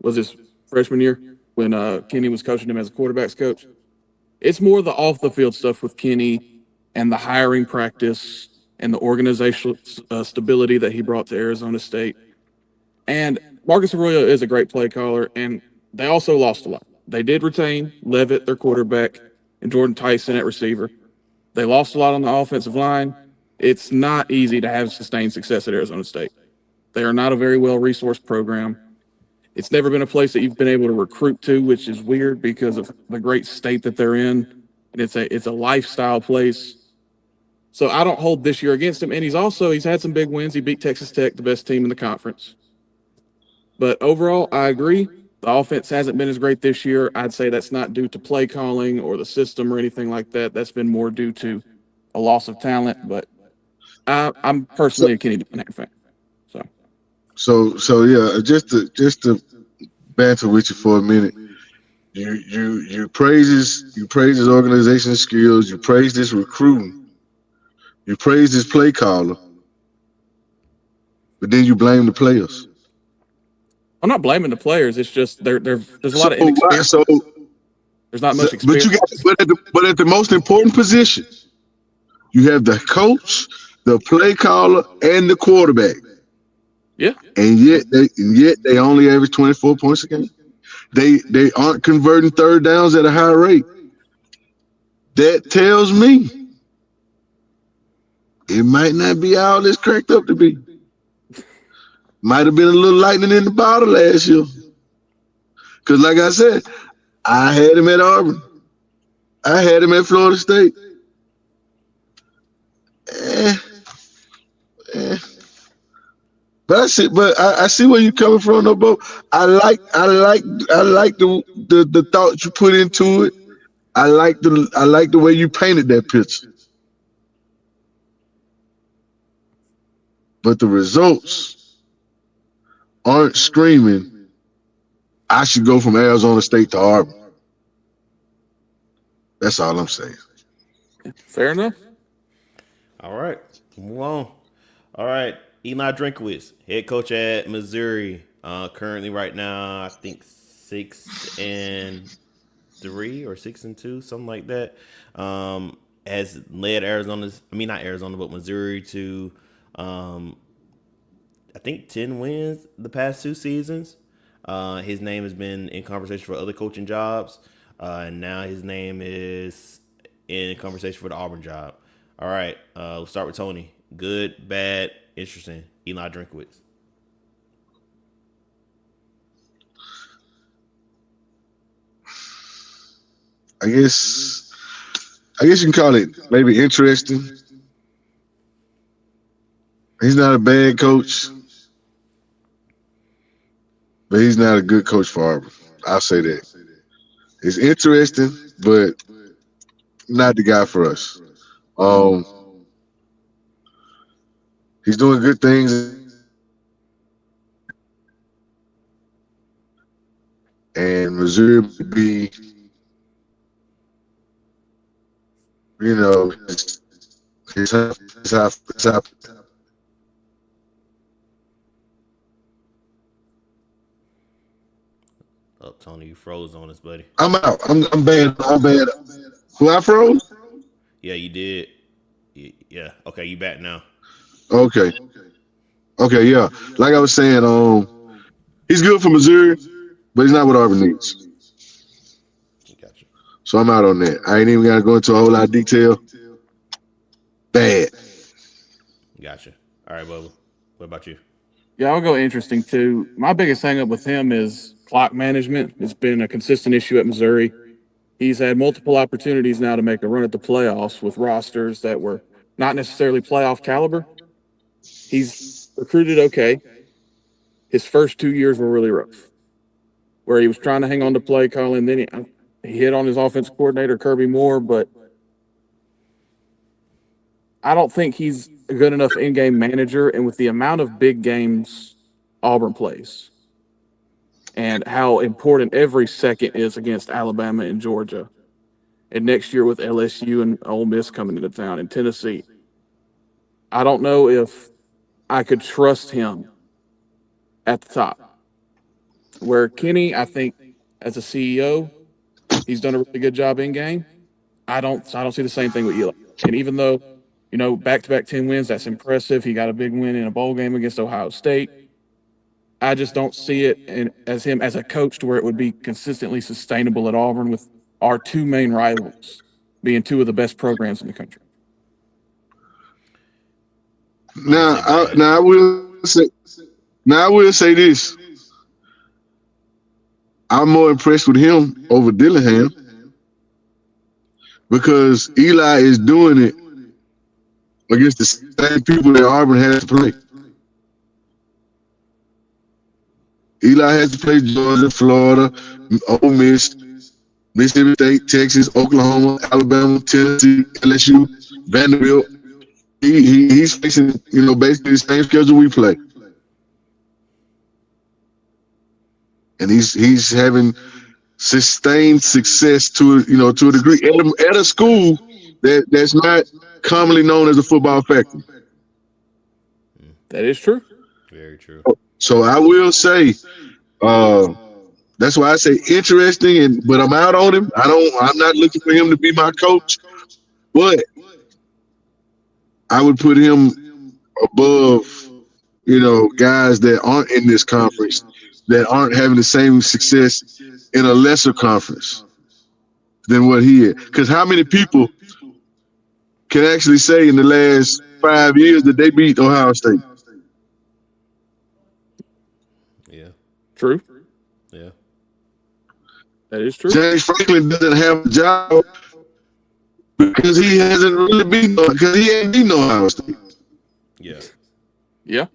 [SPEAKER 2] was his freshman year when Kenny was coaching him as a quarterback's coach. It's more the off-the-field stuff with Kenny and the hiring practice and the organizational stability that he brought to Arizona State. And Marcus Arroyo is a great play caller, and they also lost a lot. They did retain Levitt, their quarterback, and Jordan Tyson at receiver. They lost a lot on the offensive line. It's not easy to have sustained success at Arizona State. They are not a very well-resourced program. It's never been a place that you've been able to recruit to, which is weird because of the great state that they're in. And it's a lifestyle place. So I don't hold this year against him. And he's had some big wins. He beat Texas Tech, the best team in the conference. But overall, I agree. The offense hasn't been as great this year. I'd say that's not due to play calling or the system or anything like that. That's been more due to a loss of talent. But I'm personally a Kenny Dillingham fan.
[SPEAKER 3] So yeah, just to banter with you for a minute. You praise his organization skills, you praise this recruiting, you praise this play caller, but then you blame the players.
[SPEAKER 2] I'm not blaming the players. It's just there's a lot of inexperience. There's not much experience.
[SPEAKER 3] But at the most important position, you have the coach, the play caller, and the quarterback.
[SPEAKER 2] Yeah.
[SPEAKER 3] And yet they only average 24 points a game. They aren't converting third downs at a high rate. That tells me it might not be all it's cracked up to be. Might have been a little lightning in the bottle last year. Because, like I said, I had him at Auburn. I had him at Florida State. Eh, eh. But I see where you're coming from, though, Bo. I like the thought you put into it. I like the way you painted that picture. But the results aren't screaming, I should go from Arizona State to Auburn. That's all I'm saying.
[SPEAKER 2] Fair enough.
[SPEAKER 1] All right, move on. All right, Eli Drinkowitz, head coach at Missouri. Currently, right now, I think 6-3 or 6-2, something like that. Has led not Arizona, but Missouri to, I think 10 wins the past 2 seasons. His name has been in conversation for other coaching jobs, and now his name is in conversation for the Auburn job. All right, we'll start with Toney. Good, bad, interesting. Eli Drinkowitz.
[SPEAKER 3] I guess you can call it maybe interesting. He's not a bad coach, but he's not a good coach for Auburn. I'll say that. It's interesting, but not the guy for us. Um, he's doing good things, and Missouri would be, his half.
[SPEAKER 1] Oh, Tony, you froze on us, buddy.
[SPEAKER 3] I'm out. I'm bad. I'm bad. Who I froze?
[SPEAKER 1] Yeah, you did. Yeah. Okay, you back now.
[SPEAKER 3] Okay. Okay. Yeah. Like I was saying, he's good for Missouri, but he's not what Auburn needs.
[SPEAKER 1] Gotcha.
[SPEAKER 3] So I'm out on that. I ain't even got to go into a whole lot of detail. Bad.
[SPEAKER 1] Gotcha. All right, Bubba. What about you?
[SPEAKER 2] Yeah, I'll go interesting too. My biggest hang up with him is clock management. It's been a consistent issue at Missouri. He's had multiple opportunities now to make a run at the playoffs with rosters that were not necessarily playoff caliber. He's recruited okay. His first 2 years were really rough, where he was trying to hang on to play calling. Then he hit on his offensive coordinator, Kirby Moore, but I don't think he's a good enough in-game manager. And with the amount of big games Auburn plays and how important every second is against Alabama and Georgia, and next year with LSU and Ole Miss coming into town and Tennessee, I don't know if I could trust him at the top. Where Kenny, I think, as a CEO, he's done a really good job in game. I don't see the same thing with Eli. And even though, back-to-back 10 wins, that's impressive. He got a big win in a bowl game against Ohio State. I just don't see it as him as a coach to where it would be consistently sustainable at Auburn with our two main rivals being two of the best programs in the country.
[SPEAKER 3] Now I will say this. I'm more impressed with him over Dillingham because Eli is doing it against the same people that Auburn has to play. Eli has to play Georgia, Florida, Ole Miss, Mississippi State, Texas, Oklahoma, Alabama, Tennessee, LSU, Vanderbilt. He's facing, basically the same schedule we play. And he's having sustained success to a degree at a school that's not commonly known as a football factory.
[SPEAKER 2] That is true.
[SPEAKER 1] Very true.
[SPEAKER 3] So I will say, that's why I say interesting, but I'm out on him. I'm not looking for him to be my coach, but I would put him above, guys that aren't in this conference, that aren't having the same success in a lesser conference than what he is. Because how many people can actually say in the last 5 years that they beat Ohio State?
[SPEAKER 2] True.
[SPEAKER 1] Yeah.
[SPEAKER 2] That is true.
[SPEAKER 3] James Franklin doesn't have a job because he hasn't really been because he ain't been no Ohio State.
[SPEAKER 1] Yeah.
[SPEAKER 2] Yeah.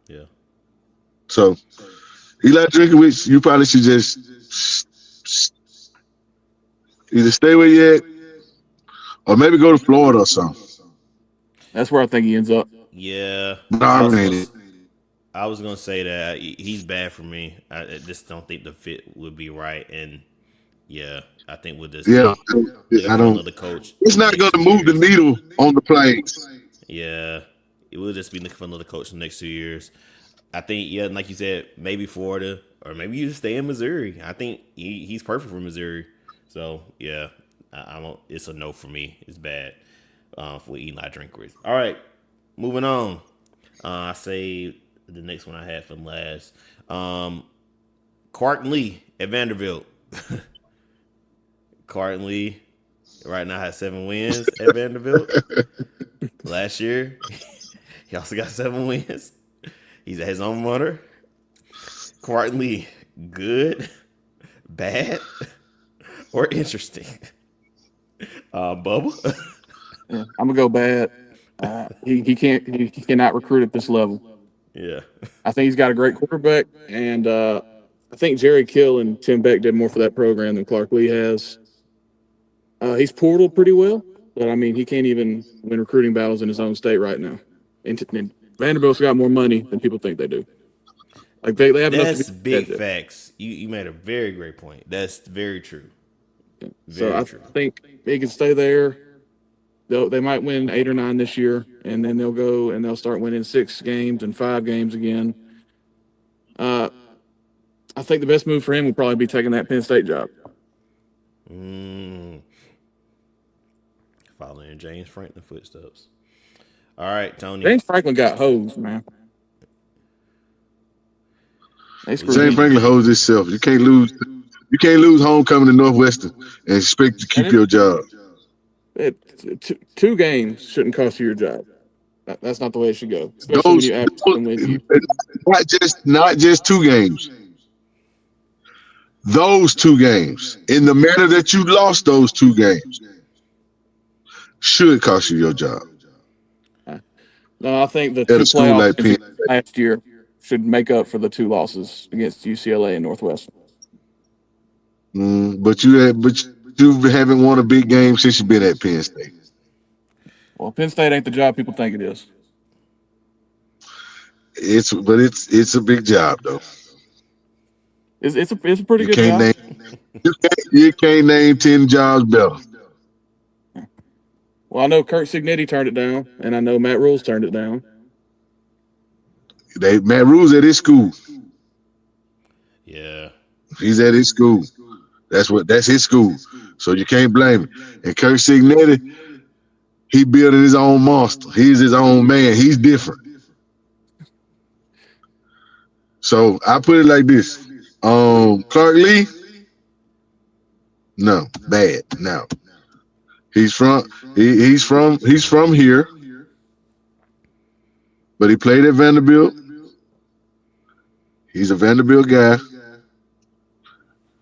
[SPEAKER 1] Yeah.
[SPEAKER 3] So Eli Drinkowitz, you probably should just either stay where you at or maybe go to Florida or something.
[SPEAKER 2] That's where I think he ends up.
[SPEAKER 1] Yeah.
[SPEAKER 3] But
[SPEAKER 1] I was
[SPEAKER 3] Auburn
[SPEAKER 1] gonna,
[SPEAKER 3] ain't it.
[SPEAKER 1] I was gonna say that he's bad for me. I just don't think the fit would be right, and yeah, I think we'll just
[SPEAKER 3] Yeah,
[SPEAKER 1] be looking
[SPEAKER 3] I
[SPEAKER 1] for
[SPEAKER 3] don't.
[SPEAKER 1] another coach
[SPEAKER 3] It's
[SPEAKER 1] in the
[SPEAKER 3] not
[SPEAKER 1] next
[SPEAKER 3] going to
[SPEAKER 1] 2
[SPEAKER 3] move the
[SPEAKER 1] years.
[SPEAKER 3] needle on the plays.
[SPEAKER 1] Yeah, it will just be looking for another coach in the next 2 years. I think, yeah, like you said, maybe Florida or maybe you just stay in Missouri. I think he's perfect for Missouri. So yeah, I don't. It's a no for me. It's bad for Eli Drinkers. All right, moving on. I say the next one I had for last. Courtney Lee at Vanderbilt. Courtney Lee right now has 7 wins at Vanderbilt. Last year, he also got 7 wins. He's at his own mother. Courtney Lee, good, bad, or interesting? Bubba.
[SPEAKER 2] Yeah, I'm gonna go bad. He cannot recruit at this level.
[SPEAKER 1] Yeah.
[SPEAKER 2] I think he's got a great quarterback, and I think Jerry Kill and Tim Beck did more for that program than Clark Lee has. He's portaled pretty well, but I mean he can't even win recruiting battles in his own state right now. And Vanderbilt's got more money than people think they do. Like they have enough to be
[SPEAKER 1] That's big
[SPEAKER 2] competitive.
[SPEAKER 1] facts. You made a very great point. That's very true.
[SPEAKER 2] So
[SPEAKER 1] Very
[SPEAKER 2] I
[SPEAKER 1] true.
[SPEAKER 2] think he can stay there. They might win 8 or 9 this year, and then they'll go and they'll start winning 6 games and 5 games again. I think the best move for him would probably be taking that Penn State job.
[SPEAKER 1] Following James Franklin footsteps. All right, Tony.
[SPEAKER 2] James Franklin got hosed, man. They screwed
[SPEAKER 3] James
[SPEAKER 2] him.
[SPEAKER 3] Franklin holds himself. You can't lose. You can't lose homecoming to Northwestern and expect to keep your job.
[SPEAKER 2] 2 games shouldn't cost you your job. That's not the way it should go, especially when
[SPEAKER 3] Those,
[SPEAKER 2] you average them with you.
[SPEAKER 3] not just 2 games. Those 2 games, in the manner that you lost those 2 games, should cost you your job.
[SPEAKER 2] No, I think the
[SPEAKER 3] At
[SPEAKER 2] 2
[SPEAKER 3] a school
[SPEAKER 2] playoff
[SPEAKER 3] like
[SPEAKER 2] games
[SPEAKER 3] Penn.
[SPEAKER 2] last year should make up for the 2 losses against UCLA and Northwestern.
[SPEAKER 3] But you haven't won a big game since you've been at Penn State.
[SPEAKER 2] Well, Penn State ain't the job people think it is.
[SPEAKER 3] It's a big job though.
[SPEAKER 2] It's a pretty
[SPEAKER 3] You
[SPEAKER 2] good
[SPEAKER 3] can't
[SPEAKER 2] job.
[SPEAKER 3] you can't name 10 jobs better.
[SPEAKER 2] Well, I know Kurt Cignetti turned it down, and I know Matt Rules turned it down.
[SPEAKER 3] Matt Rule's at his school.
[SPEAKER 1] Yeah.
[SPEAKER 3] He's at his school. That's his school. So you can't blame him. And Kurt Cignetti, he building his own monster. He's his own man. He's different. So I put it like this. Clark Lee, no, bad. No. He's from here, but he played at Vanderbilt. He's a Vanderbilt guy.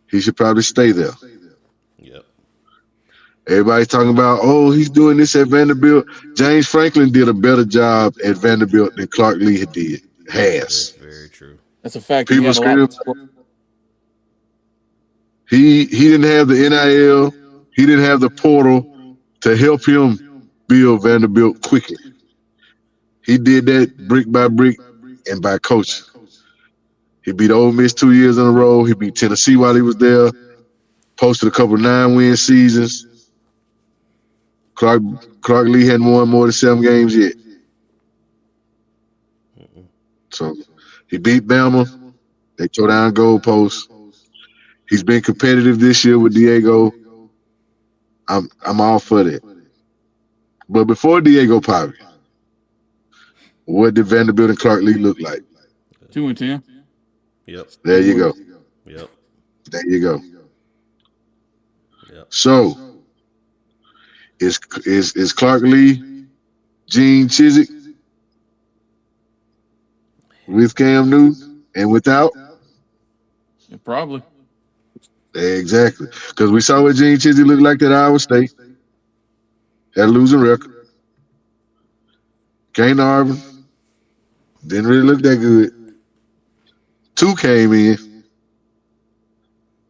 [SPEAKER 3] He should probably stay there.
[SPEAKER 1] Yep.
[SPEAKER 3] Everybody's talking about, oh, he's doing this at Vanderbilt. James Franklin did a better job at Vanderbilt than Clark Lee
[SPEAKER 1] That's
[SPEAKER 3] has.
[SPEAKER 1] very true.
[SPEAKER 2] That's a fact.
[SPEAKER 3] People
[SPEAKER 2] He had a lot.
[SPEAKER 3] He didn't have the NIL. He didn't have the portal to help him build Vanderbilt quickly. He did that brick by brick and by coaching. He beat Ole Miss 2 years in a row. He beat Tennessee while he was there. Posted a couple of 9-win seasons. Clark Lee hadn't won more than 7 games yet. So he beat Bama. They tore down goalposts. He's been competitive this year with Diego. I'm all for that. But before Diego Pavia, what did Vanderbilt and Clark Lee look like?
[SPEAKER 2] 2-10.
[SPEAKER 1] Yep.
[SPEAKER 3] There you go.
[SPEAKER 1] Yep.
[SPEAKER 3] There you go.
[SPEAKER 1] Yep.
[SPEAKER 3] So is Clark Lee Gene Chizik? with Cam Newton and without?
[SPEAKER 2] Yeah, probably.
[SPEAKER 3] Exactly. Because we saw what Gene Chisley looked like at Iowa State. Had a losing record. Came to Auburn. Didn't really look that good. 2 came in.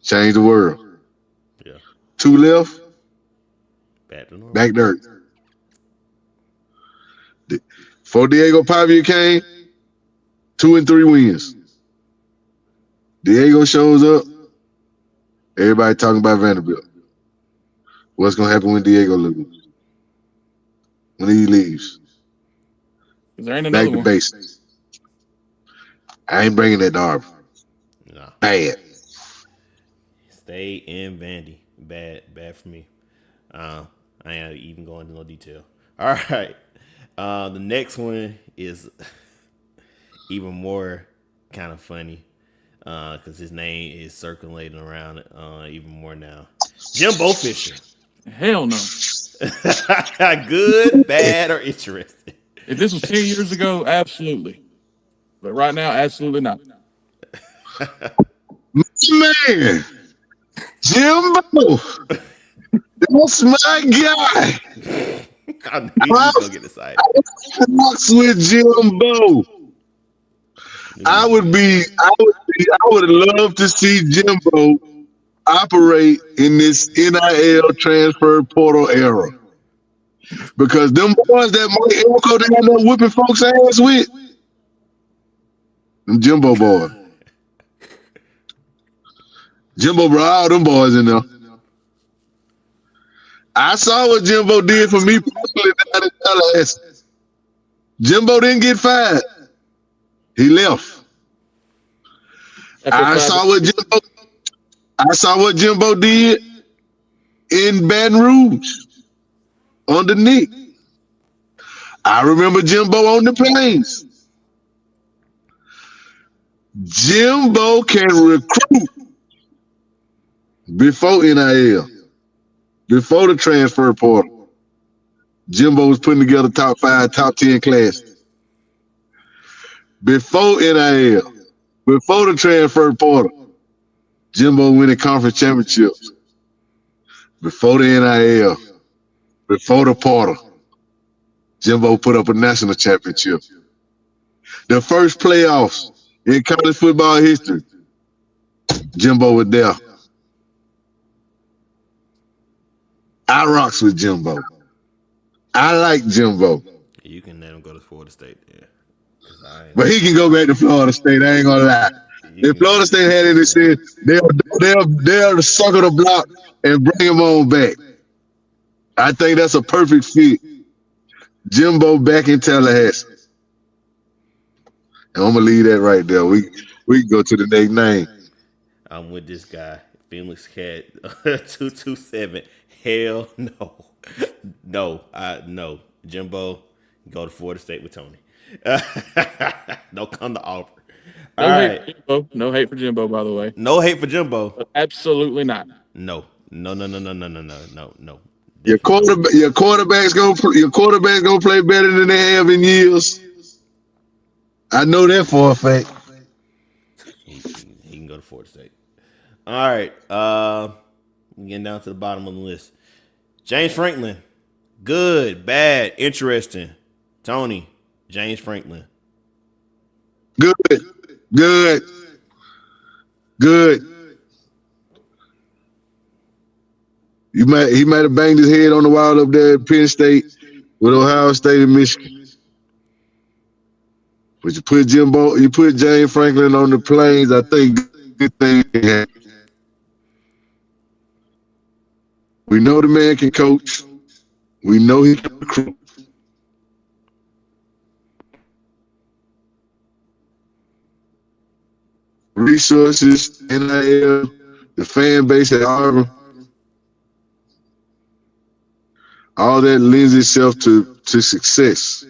[SPEAKER 3] Changed the world.
[SPEAKER 1] Yeah.
[SPEAKER 3] 2 left.
[SPEAKER 1] Back to normal.
[SPEAKER 3] Back dirt. Before Diego Pavia came, 2 and 3 wins. Diego shows up. Everybody talking about Vanderbilt. What's gonna happen when Diego loses? When he leaves?
[SPEAKER 2] There ain't
[SPEAKER 3] Back
[SPEAKER 2] another
[SPEAKER 3] to
[SPEAKER 2] one.
[SPEAKER 3] basics. I ain't bringing that to Auburn.
[SPEAKER 1] No.
[SPEAKER 3] Bad.
[SPEAKER 1] Stay in Vandy. Bad for me. I ain't even going into no detail. All right. The next one is even more kind of funny because his name is circulating around even more now. Jimbo Fisher.
[SPEAKER 2] Hell no.
[SPEAKER 1] Good, bad, or interesting?
[SPEAKER 2] If this was 10 years ago, absolutely. But right now, absolutely not.
[SPEAKER 3] Man, Jimbo. That's my guy.
[SPEAKER 1] I knew he was gonna get excited.
[SPEAKER 3] Fucks with Jimbo. I would love to see Jimbo operate in this NIL transfer portal era. Because them boys that Mike Elko down there whipping folks' ass with, them Jimbo boys. Jimbo brought all them boys in there. I saw what Jimbo did for me personally down in Tallahassee. Jimbo didn't get fired. He left. I saw what Jimbo did in Baton Rouge underneath. I remember Jimbo on the plains. Jimbo can recruit before NIL, before the transfer portal. Jimbo was putting together top 5, top 10 classes. Before NIL, before the transfer portal, Jimbo winning conference championships. Before the NIL, before the portal, Jimbo put up a national championship. The first playoffs in college football history, Jimbo was there. I rocks with Jimbo. I like Jimbo.
[SPEAKER 1] You can let him go to Florida State, yeah.
[SPEAKER 3] But he can go back to Florida State. I ain't gonna lie. If Florida State had any shit, they'll sucker the block and bring him on back. I think that's a perfect fit. Jimbo back in Tallahassee. And I'm gonna leave that right there. We can go to the next name.
[SPEAKER 1] I'm with this guy, Phoenix Cat 227. Hell no. No. Jimbo, go to Florida State with Toney. Don't come to Auburn. All right.
[SPEAKER 2] No hate for Jimbo, by the way.
[SPEAKER 1] No hate for Jimbo.
[SPEAKER 2] But absolutely not.
[SPEAKER 1] No.
[SPEAKER 3] Your quarterback's gonna play better than they have in years. I know that for a fact.
[SPEAKER 1] He can go to Florida State. All right. Getting down to the bottom of the list. James Franklin. Good, bad, interesting. Toney. James Franklin.
[SPEAKER 3] Good. He might have banged his head on the wall up there at Penn State with Ohio State and Michigan. But you put James Franklin on the plains, I think good thing happened. We know the man can coach. We know he can recruit. Resources, NIL, the fan base at Auburn, all that lends itself to success.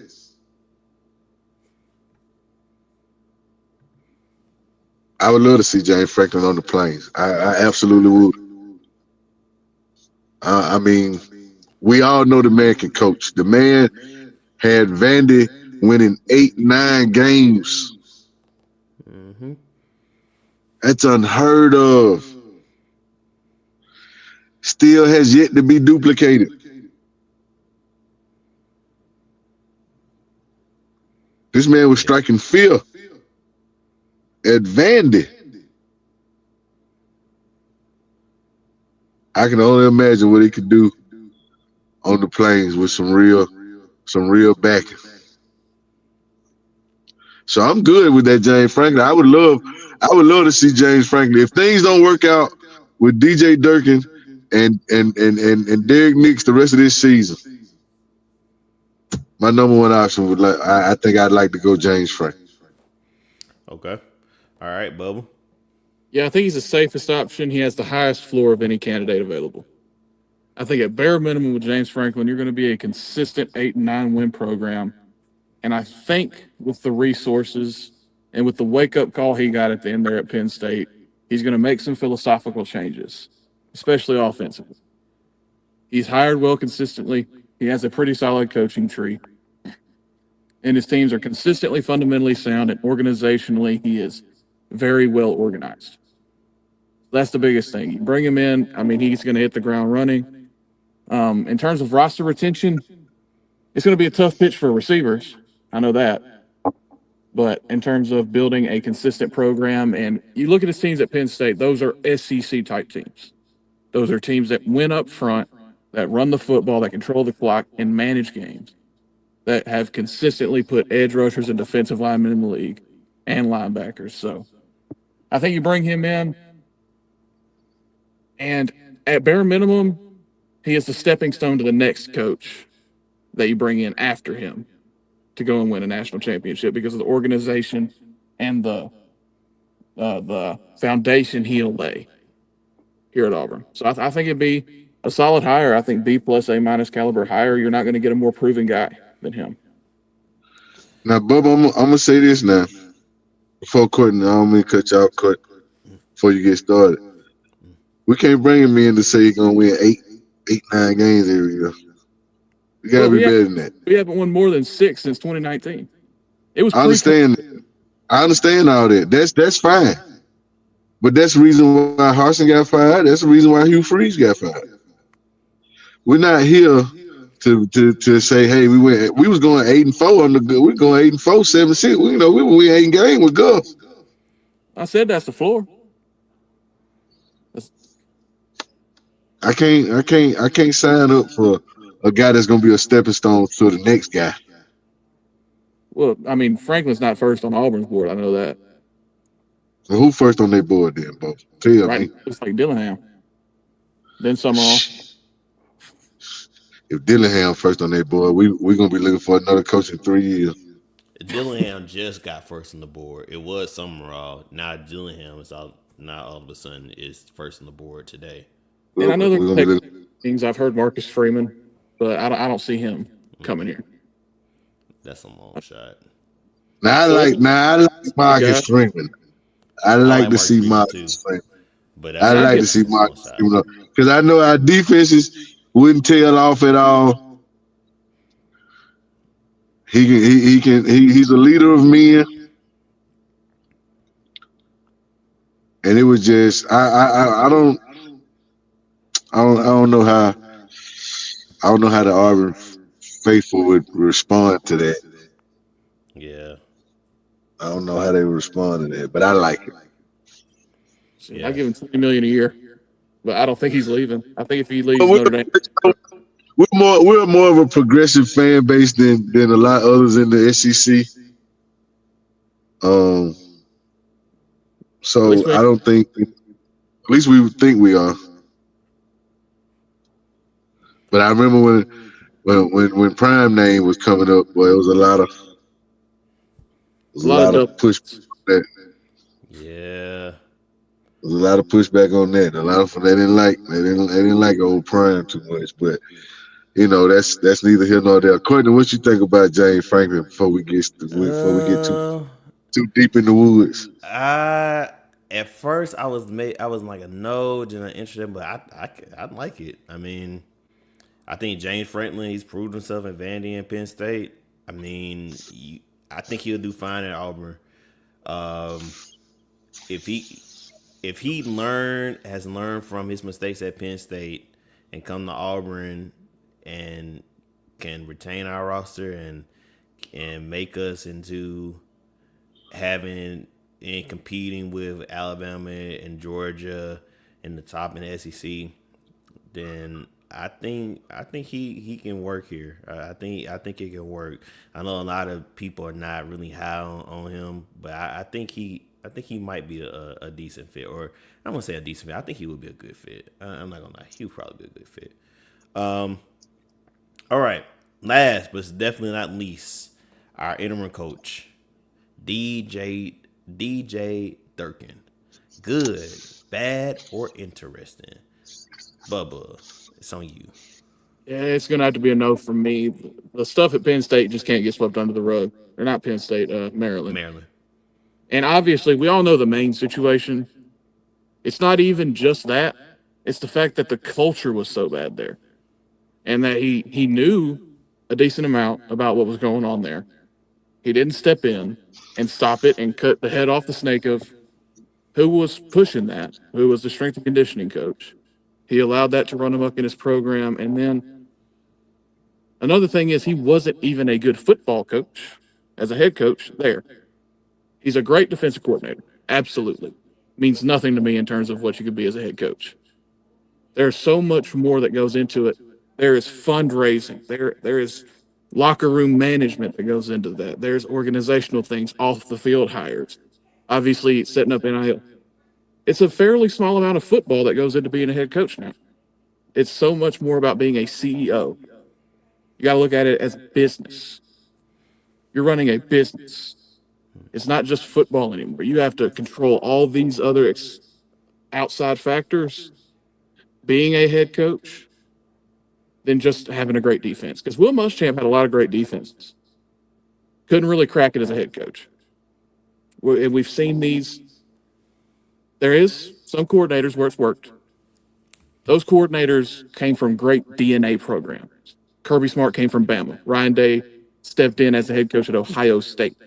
[SPEAKER 3] I would love to see James Franklin on the plains. I absolutely would. I mean, we all know the man can coach. The man had Vandy winning 8-9 games That's unheard of. Still has yet to be duplicated. This man was striking fear at Vandy. I can only imagine what he could do on the plains with some real backing. So I'm good with that James Franklin. I would love to see James Franklin. If things don't work out with DJ Durkin and Derek Nix the rest of this season, my number one option would I think I'd like to go James Franklin.
[SPEAKER 1] Okay. All right, Bubba.
[SPEAKER 2] Yeah, I think he's the safest option. He has the highest floor of any candidate available. I think at bare minimum with James Franklin, you're going to be a consistent 8-9 win program. And I think with the resources and with the wake up call he got at the end there at Penn State, he's going to make some philosophical changes, especially offensively. He's hired well consistently. He has a pretty solid coaching tree. And his teams are consistently fundamentally sound, and organizationally, he is very well organized. That's the biggest thing. You bring him in, I mean, he's going to hit the ground running. In terms of roster retention, it's going to be a tough pitch for receivers. I know that. But in terms of building a consistent program, and you look at his teams at Penn State, those are SEC type teams. Those are teams that win up front, that run the football, that control the clock, and manage games, that have consistently put edge rushers and defensive linemen in the league and linebackers. So I think you bring him in, and at bare minimum, he is the stepping stone to the next coach that you bring in after him to go and win a national championship because of the organization and the foundation he'll lay here at Auburn. So I think it'd be a solid hire. I think B plus A minus caliber hire. You're not going to get a more proven guy than him.
[SPEAKER 3] Now, Bubba, I'm gonna say this now. Before Courtney, I don't mean to cut you out, Court. Before you get started, we can't bring him in to say he's gonna win 9 games every year. We gotta be better than that.
[SPEAKER 2] We haven't won more than 6 since 2019. It was.
[SPEAKER 3] I understand all that. That's fine. But that's the reason why Harsin got fired. That's the reason why Hugh Freeze got fired. We're not here to say, hey, we was going 8-4 on the good. We're going 8-4, 7-6. We ain't game with Gus.
[SPEAKER 2] I said that's the floor.
[SPEAKER 3] I can't sign up for a guy that's gonna be a stepping stone to the next guy.
[SPEAKER 2] Well, I mean, Franklin's not first on Auburn's board. I know that.
[SPEAKER 3] So who first on their board then, Bo? Tell me.
[SPEAKER 2] It's like Dillingham. Then Summerall.
[SPEAKER 3] If Dillingham first on their board, we're gonna be looking for another coach in 3 years.
[SPEAKER 1] Dillingham just got first on the board. It was Summerall. Now Dillingham is all. Now all of a sudden is first on the board today.
[SPEAKER 2] And I know there's things. I've heard Marcus Freeman, but I don't see him coming here.
[SPEAKER 1] That's a long shot.
[SPEAKER 3] I like Marcus Freeman. I like to see Marcus Freeman.
[SPEAKER 1] But
[SPEAKER 3] I like to see Marcus Freeman because I know our defenses wouldn't tail off at all. He's a leader of men. And it was just I don't know how the Auburn faithful would respond to that.
[SPEAKER 1] Yeah.
[SPEAKER 3] I don't know how they would respond to that, but I like it.
[SPEAKER 2] Yeah. I give him $20 million a year, but I don't think he's leaving. I think if he leaves Notre Dame,
[SPEAKER 3] we're more of a progressive fan base than a lot of others in the SEC. So I don't think, at least we think we are. But I remember when Prime Name was coming up, boy, it was a lot of push.
[SPEAKER 1] Yeah.
[SPEAKER 3] There was a lot of pushback on that. A lot of them they didn't like old Prime too much. But that's neither here nor there. Courtney, what you think about James Franklin before we get too deep in the woods?
[SPEAKER 1] At first I was like a no, then interested, but I like it. I mean, I think James Franklin, he's proved himself at Vandy and Penn State. I mean, I think he'll do fine at Auburn. if he has learned from his mistakes at Penn State and come to Auburn and can retain our roster and make us into having and competing with Alabama and Georgia in the top in the SEC, then I think he can work here. I think it can work. I know a lot of people are not really high on him, but I think he might be a decent fit, or I'm gonna say a decent fit. I think he would be a good fit. I'm not gonna lie, he would probably be a good fit. Um, all right, last but definitely not least, our interim coach, DJ DJ Durkin. Good, bad, or interesting? Bubba, it's on you.
[SPEAKER 2] Yeah, it's gonna have to be a no from me. The stuff at Penn State just can't get swept under the rug. Or not Penn State, Maryland.
[SPEAKER 1] Maryland.
[SPEAKER 2] And obviously, we all know the main situation. It's not even just that. It's the fact that the culture was so bad there, and that he knew a decent amount about what was going on there. He didn't step in and stop it and cut the head off the snake of who was pushing that, who was the strength and conditioning coach. He allowed that to run amok in his program. And then another thing is he wasn't even a good football coach as a head coach there. He's a great defensive coordinator. Absolutely. Means nothing to me in terms of what you could be as a head coach. There's so much more that goes into it. There is fundraising. There is locker room management that goes into that. There's organizational things, off the field hires. Obviously, setting up NIL. It's a fairly small amount of football that goes into being a head coach now. It's so much more about being a CEO. You got to look at it as business. You're running a business. It's not just football anymore. You have to control all these other outside factors. Being a head coach, than just having a great defense. Because Will Muschamp had a lot of great defenses. Couldn't really crack it as a head coach. And we've seen these. There is some coordinators where it's worked. Those coordinators came from great DNA programs. Kirby Smart came from Bama. Ryan Day stepped in as the head coach at Ohio State.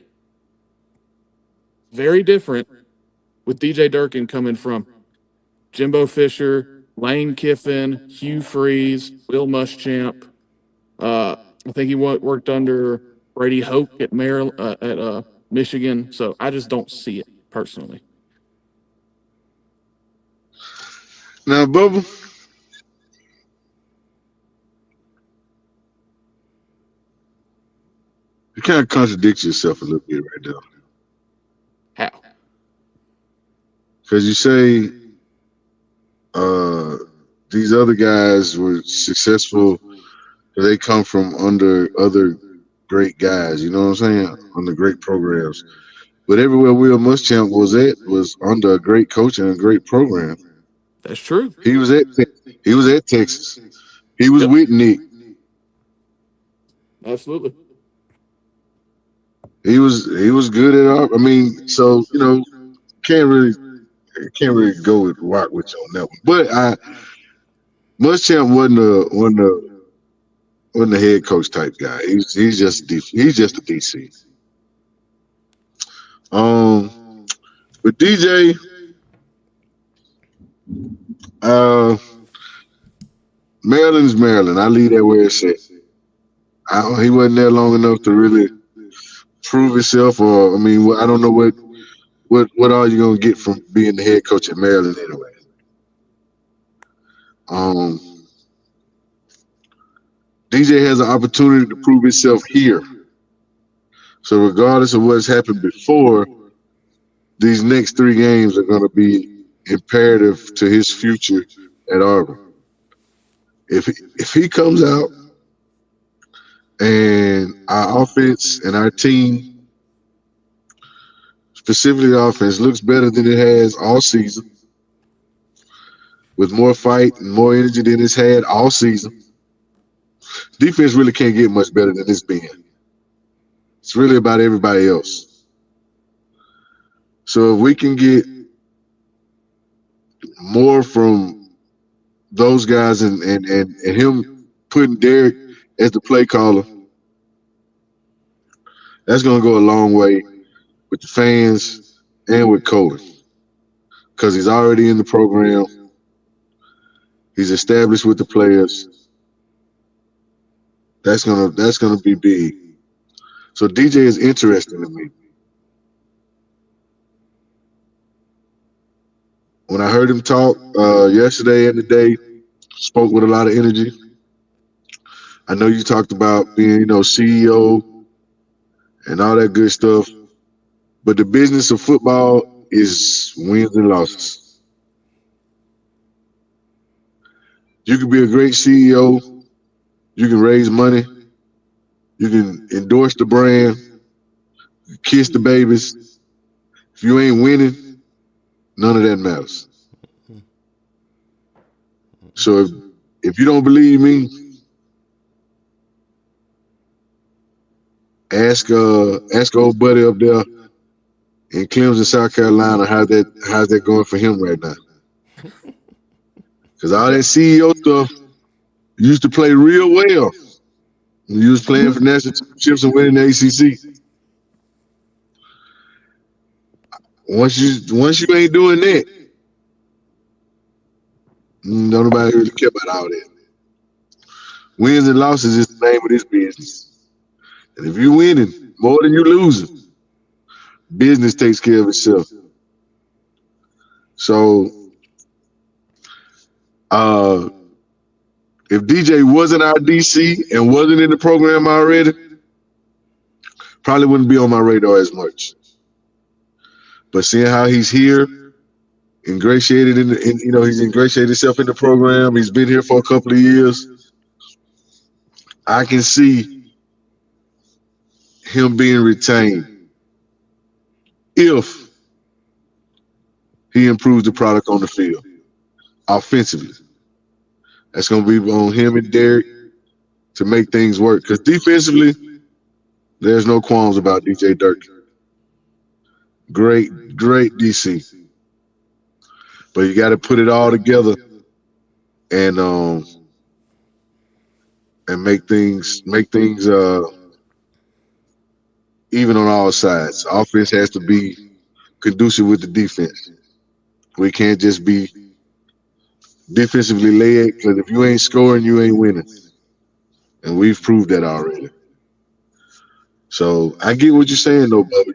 [SPEAKER 2] Very different with DJ Durkin coming from Jimbo Fisher, Lane Kiffin, Hugh Freeze, Will Muschamp. I think he worked under Brady Hoke at Maryland, at Michigan. So I just don't see it personally.
[SPEAKER 3] Now, Bubba, you kind of contradict yourself a little bit right now.
[SPEAKER 2] How?
[SPEAKER 3] Because you say these other guys were successful. They come from under other great guys. You know what I'm saying? Under great programs. But everywhere Will Muschamp was at was under a great coach and a great program.
[SPEAKER 2] That's true.
[SPEAKER 3] He was at Texas. He was
[SPEAKER 2] Yep.
[SPEAKER 3] with Nick.
[SPEAKER 2] Absolutely.
[SPEAKER 3] He was good at our. I mean, so can't really can't really go with rock with you on that one. But Muschamp wasn't a head coach type guy. He's just a DC. But DJ, Maryland's Maryland. I leave that where it's at. He wasn't there long enough to really prove himself, or I mean, I don't know what are you gonna get from being the head coach at Maryland anyway. DJ has an opportunity to prove himself here. So regardless of what's happened before, these next 3 games are going to be imperative to his future at Auburn. If he comes out and our offense and our team, specifically the offense, looks better than it has all season, with more fight and more energy than it's had all season, defense really can't get much better than it's been. It's really about everybody else. So if we can get more from those guys and him putting Derek as the play caller, that's going to go a long way with the fans and with Colin. because he's already in the program. He's established with the players. That's gonna be big. So DJ is interesting to me. When I heard him talk yesterday and today, spoke with a lot of energy. I know you talked about being, CEO and all that good stuff, but the business of football is wins and losses. You can be a great CEO, you can raise money, you can endorse the brand, kiss the babies. If you ain't winning, none of that matters. So if you don't believe me, ask old buddy up there in Clemson, South Carolina, how's that going for him right now? Because all that CEO stuff used to play real well. You was playing for national championships and winning the ACC. Once you ain't doing that, don't nobody really care about all that. Wins and losses is the name of this business. And if you winning more than you losing, business takes care of itself. So if DJ wasn't our DC and wasn't in the program already, probably wouldn't be on my radar as much. But seeing how he's here, ingratiated he's ingratiated himself in the program. He's been here for a couple of years. I can see him being retained if he improves the product on the field offensively. That's going to be on him and Derek to make things work. Because defensively, there's no qualms about DJ Durkin. Great DC. But you got to put it all together and make things even on all sides. Offense has to be conducive with the defense. We can't just be defensively led, because if you ain't scoring, you ain't winning. And we've proved that already. So I get what you're saying, though, Bubba.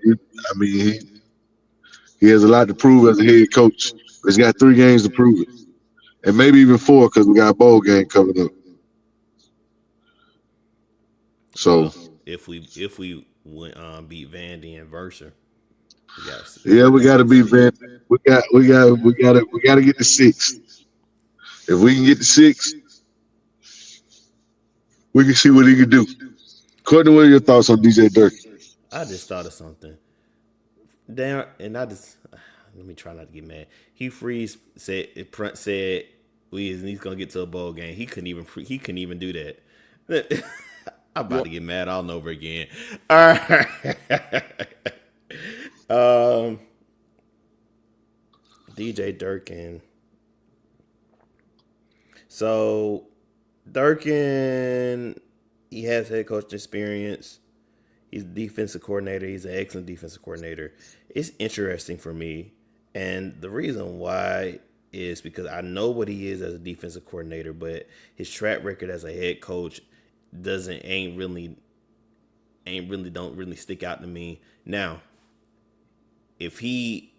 [SPEAKER 3] He has a lot to prove as a head coach. He's got 3 games to prove it. And maybe even 4, because we got a bowl game coming up. So
[SPEAKER 1] well, if we beat Vandy and Verser,
[SPEAKER 3] we got to beat Vandy. We got to get to 6. If we can get to 6, we can see what he can do. Courtney, what are your thoughts on DJ Durkin?
[SPEAKER 1] I just thought of something. Damn, and I just let me try not to get mad. Hugh Freeze said he's gonna get to a bowl game. He couldn't even do that. I'm about to get mad all over again. All right. DJ Durkin. So Durkin, he has head coach experience. He's a defensive coordinator. He's an excellent defensive coordinator. It's interesting for me. And the reason why is because I know what he is as a defensive coordinator, but his track record as a head coach don't really stick out to me. Now, if he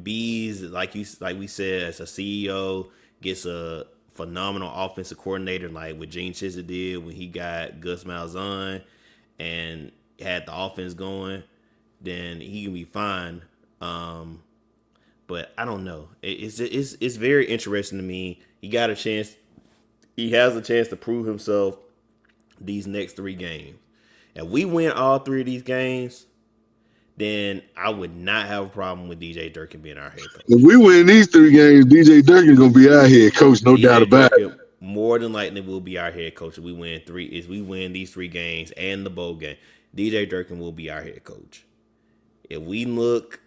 [SPEAKER 1] bees like we said, as a CEO, gets a phenomenal offensive coordinator like what Gene Chizik did when he got Gus Malzahn and had the offense going, then he can be fine. But I don't know. It's very interesting to me. He has a chance to prove himself these next 3 games. If we win all 3 of these games, then I would not have a problem with DJ Durkin being our head coach.
[SPEAKER 3] If we win these 3 games, DJ Durkin is gonna be our head coach, no doubt about it.
[SPEAKER 1] More than likely will be our head coach if we win these 3 games and the bowl game. DJ Durkin will be our head coach. If we look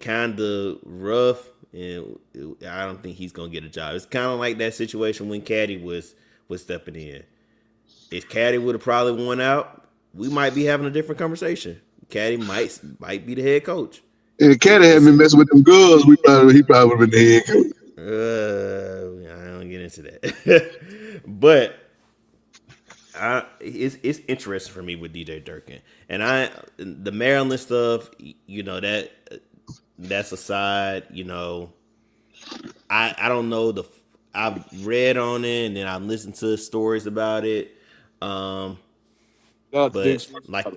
[SPEAKER 1] kind of rough, and I don't think he's gonna get a job. It's kind of like that situation when Caddy was stepping in. If Caddy would have probably won out, we might be having a different conversation. Caddy might be the head coach.
[SPEAKER 3] And Caddy had me messing with them girls. He probably would have been the head coach.
[SPEAKER 1] I don't get into that, but it's interesting for me with DJ Durkin, and the Maryland stuff. You know that's aside. You know, I don't know I've read on it and then I listened to stories about it. But like,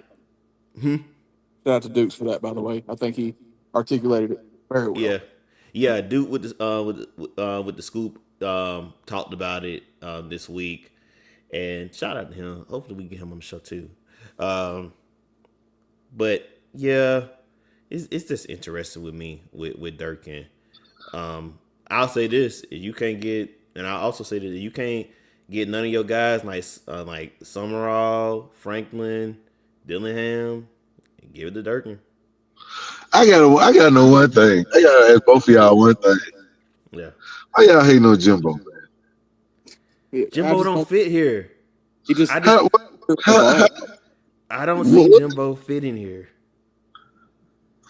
[SPEAKER 2] Shout out to Dukes for that, by the way. I think he articulated it very well.
[SPEAKER 1] yeah, Duke with the scoop talked about it this week, and shout out to him. Hopefully, we get him on the show too. But yeah, it's just interesting with me with Durkin. I'll say this: you can't get, and I'll also say that you can't get none of your guys like Summerall, Franklin, Dillingham. Give it to Durkin.
[SPEAKER 3] I gotta know one thing. I gotta ask both of y'all one thing.
[SPEAKER 1] Yeah.
[SPEAKER 3] Why y'all hating on Jimbo, man?
[SPEAKER 2] Yeah,
[SPEAKER 1] Jimbo don't fit here.
[SPEAKER 2] He just
[SPEAKER 1] I don't see Jimbo fitting here.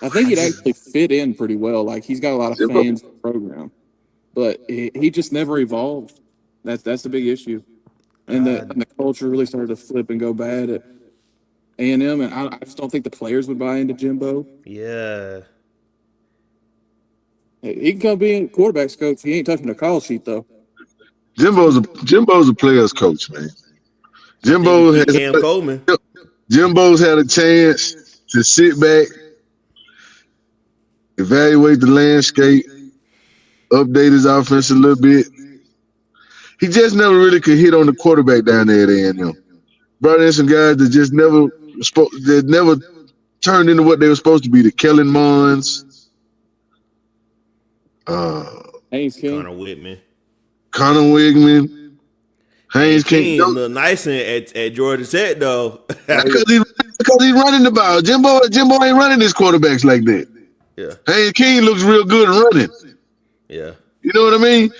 [SPEAKER 2] I think he'd actually fit in pretty well. Like he's got a lot of fans in the program, but he just never evolved. That's the big issue, and the culture really started to flip and go bad at A&M, and I just don't think the players would buy into Jimbo.
[SPEAKER 1] Yeah.
[SPEAKER 2] He can come being quarterback's coach. He ain't touching the call sheet though.
[SPEAKER 3] Jimbo's a player's coach, man. Jimbo's had a chance to sit back, evaluate the landscape, update his offense a little bit. He just never really could hit on the quarterback down there at A&M. Brought in some guys that just never turned into what they were supposed to be. The Kellen Monds,
[SPEAKER 2] Haynes King,
[SPEAKER 3] Connor Wigman, Haynes King.
[SPEAKER 1] A little nice at Georgia Tech though.
[SPEAKER 3] because he's running the ball. Jimbo ain't running his quarterbacks like that.
[SPEAKER 1] Yeah.
[SPEAKER 3] Haynes King looks real good running.
[SPEAKER 1] Yeah.
[SPEAKER 3] You know what I mean?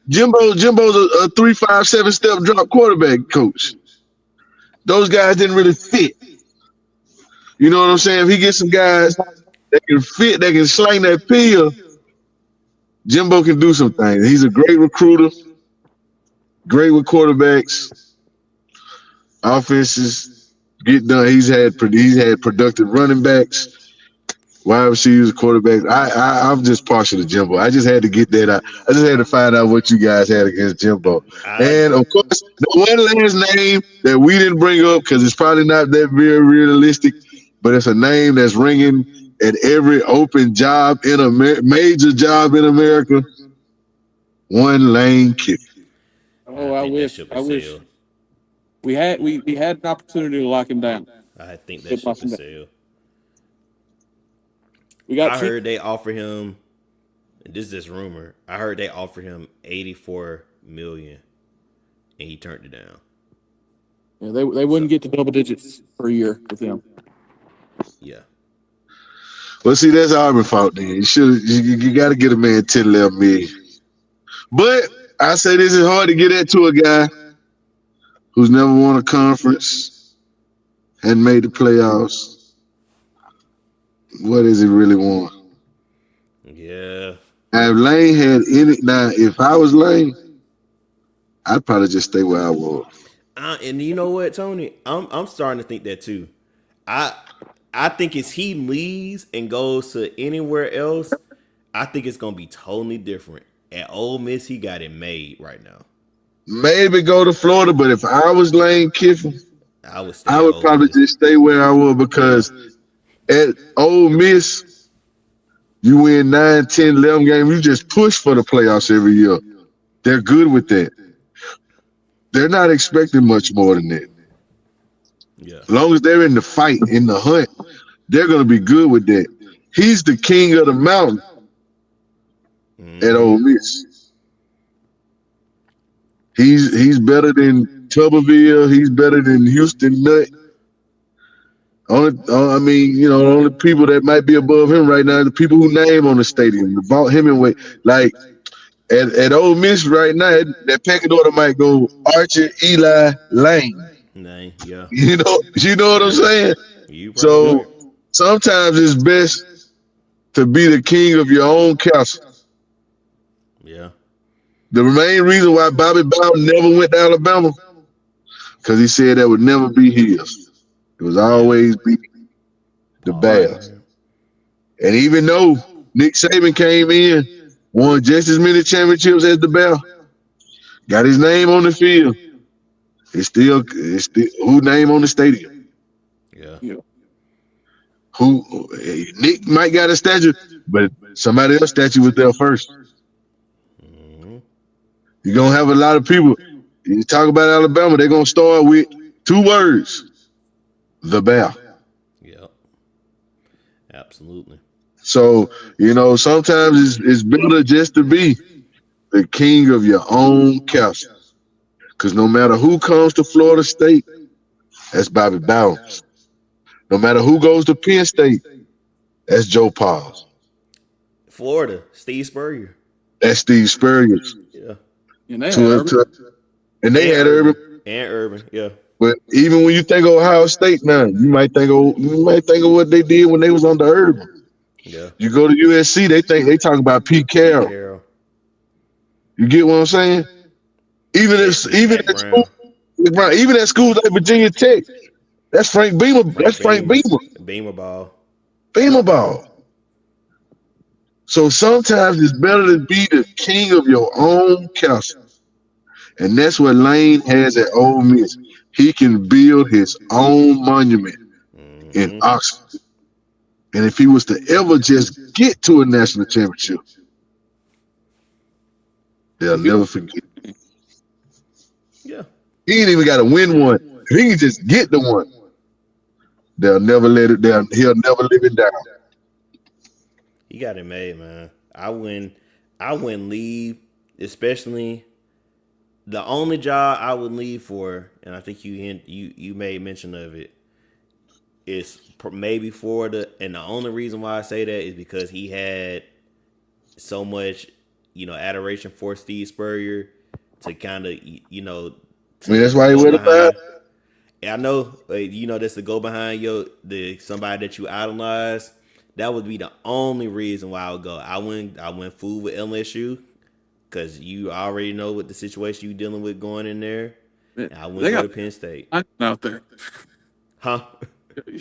[SPEAKER 3] Jimbo's a 3, 5, 7 step drop quarterback coach. Those guys didn't really fit. You know what I'm saying? If he gets some guys that can fit, that can sling that pill, Jimbo can do some things. He's a great recruiter, great with quarterbacks. Offenses get done. He's had productive running backs. Wide receivers, quarterbacks. I'm just partial to Jimbo. I just had to get that out. I just had to find out what you guys had against Jimbo. And of course, the one last name that we didn't bring up because it's probably not that very realistic, but it's a name that's ringing at every open job in a major job in America. One Lane Kiffin.
[SPEAKER 2] Oh, I wish. We had an opportunity to lock him down.
[SPEAKER 1] I think that ship is sale.
[SPEAKER 2] I
[SPEAKER 1] heard they offer him. This is just rumor. I heard they offered him $84 million, and he turned it down.
[SPEAKER 2] Yeah, they wouldn't get to double digits per year with him.
[SPEAKER 1] Yeah.
[SPEAKER 3] Well, see, that's Auburn's fault. Then you got to get a man 10, 11 million. But I say this is hard to get that to a guy who's never won a conference and made the playoffs. What does he really want?
[SPEAKER 1] Yeah.
[SPEAKER 3] If Lane had if I was Lane, I'd probably just stay where I was.
[SPEAKER 1] And you know what, Tony? I'm starting to think that too. I think as he leaves and goes to anywhere else, I think it's gonna be totally different. At Ole Miss, he got it made right now.
[SPEAKER 3] Maybe go to Florida, but if I was Lane Kiffin,
[SPEAKER 1] I would
[SPEAKER 3] probably just stay where I was because at Ole Miss, you win 9, 10, 11 games. You just push for the playoffs every year. They're good with that. They're not expecting much more than that.
[SPEAKER 1] Yeah.
[SPEAKER 3] As long as they're in the fight, in the hunt, they're going to be good with that. He's the king of the mountain at Ole Miss. He's better than Tuberville. He's better than Houston Nutt. The only people that might be above him right now are the people who name on the stadium. The Vaught Hemingway. Like, at Ole Miss right now, that pecking order might go Archer, Eli, Lane.
[SPEAKER 1] Yeah.
[SPEAKER 3] You know what I'm saying? So sometimes it's best to be the king of your own castle.
[SPEAKER 1] Yeah.
[SPEAKER 3] The main reason why Bobby Bowden never went to Alabama, because he said that would never be his. It was always be the
[SPEAKER 1] Paul
[SPEAKER 2] Right.
[SPEAKER 3] Bears. And even though Nick Saban came in, won just as many championships as the Bear, got his name on the field, it's still who name on the stadium.
[SPEAKER 1] Yeah.
[SPEAKER 2] Yeah.
[SPEAKER 3] Who Nick might got a statue, but somebody else's statue was there first.
[SPEAKER 1] Mm-hmm.
[SPEAKER 3] You're gonna have a lot of people. You talk about Alabama, they're gonna start with 2 words: the Bear.
[SPEAKER 1] Yep. Absolutely.
[SPEAKER 3] So, sometimes it's better just to be the king of your own castle. Because no matter who comes to Florida State, that's Bobby Bowden. No matter who goes to Penn State, that's Joe Pauls.
[SPEAKER 1] Florida, Steve Spurrier.
[SPEAKER 3] That's Steve Spurrier.
[SPEAKER 1] Yeah.
[SPEAKER 2] And they had Urban.
[SPEAKER 3] And they had
[SPEAKER 1] Urban.
[SPEAKER 3] Urban.
[SPEAKER 1] And Urban. Yeah.
[SPEAKER 3] But even when you think of Ohio State now, you might think of what they did when they was under Urban.
[SPEAKER 1] Yeah.
[SPEAKER 3] You go to USC, they talk about Pete Carroll. You get what I'm saying? Even at schools like Virginia Tech, that's Frank Beamer. Frank Beamer.
[SPEAKER 1] Beamer ball.
[SPEAKER 3] Beamer ball. So sometimes it's better to be the king of your own castle. And that's what Lane has at Ole Miss. He can build his own monument in Oxford. And if he was to ever just get to a national championship, they'll never forget.
[SPEAKER 1] Yeah.
[SPEAKER 3] He ain't even got to win one. If he can just get the one, they'll never let it down. He'll never live it down.
[SPEAKER 1] He got it made, man. I wouldn't leave, especially the only job I would leave for, and I think you made mention of it, is maybe Florida. And the only reason why I say that is because he had so much, adoration for Steve Spurrier to kind of,
[SPEAKER 3] that's why he went about.
[SPEAKER 1] I know, that's to go behind somebody that you idolize. That would be the only reason why I would go. I went fool with LSU because you already know what the situation you dealing with going in there. I went to Penn State.
[SPEAKER 2] Out there.
[SPEAKER 1] Huh?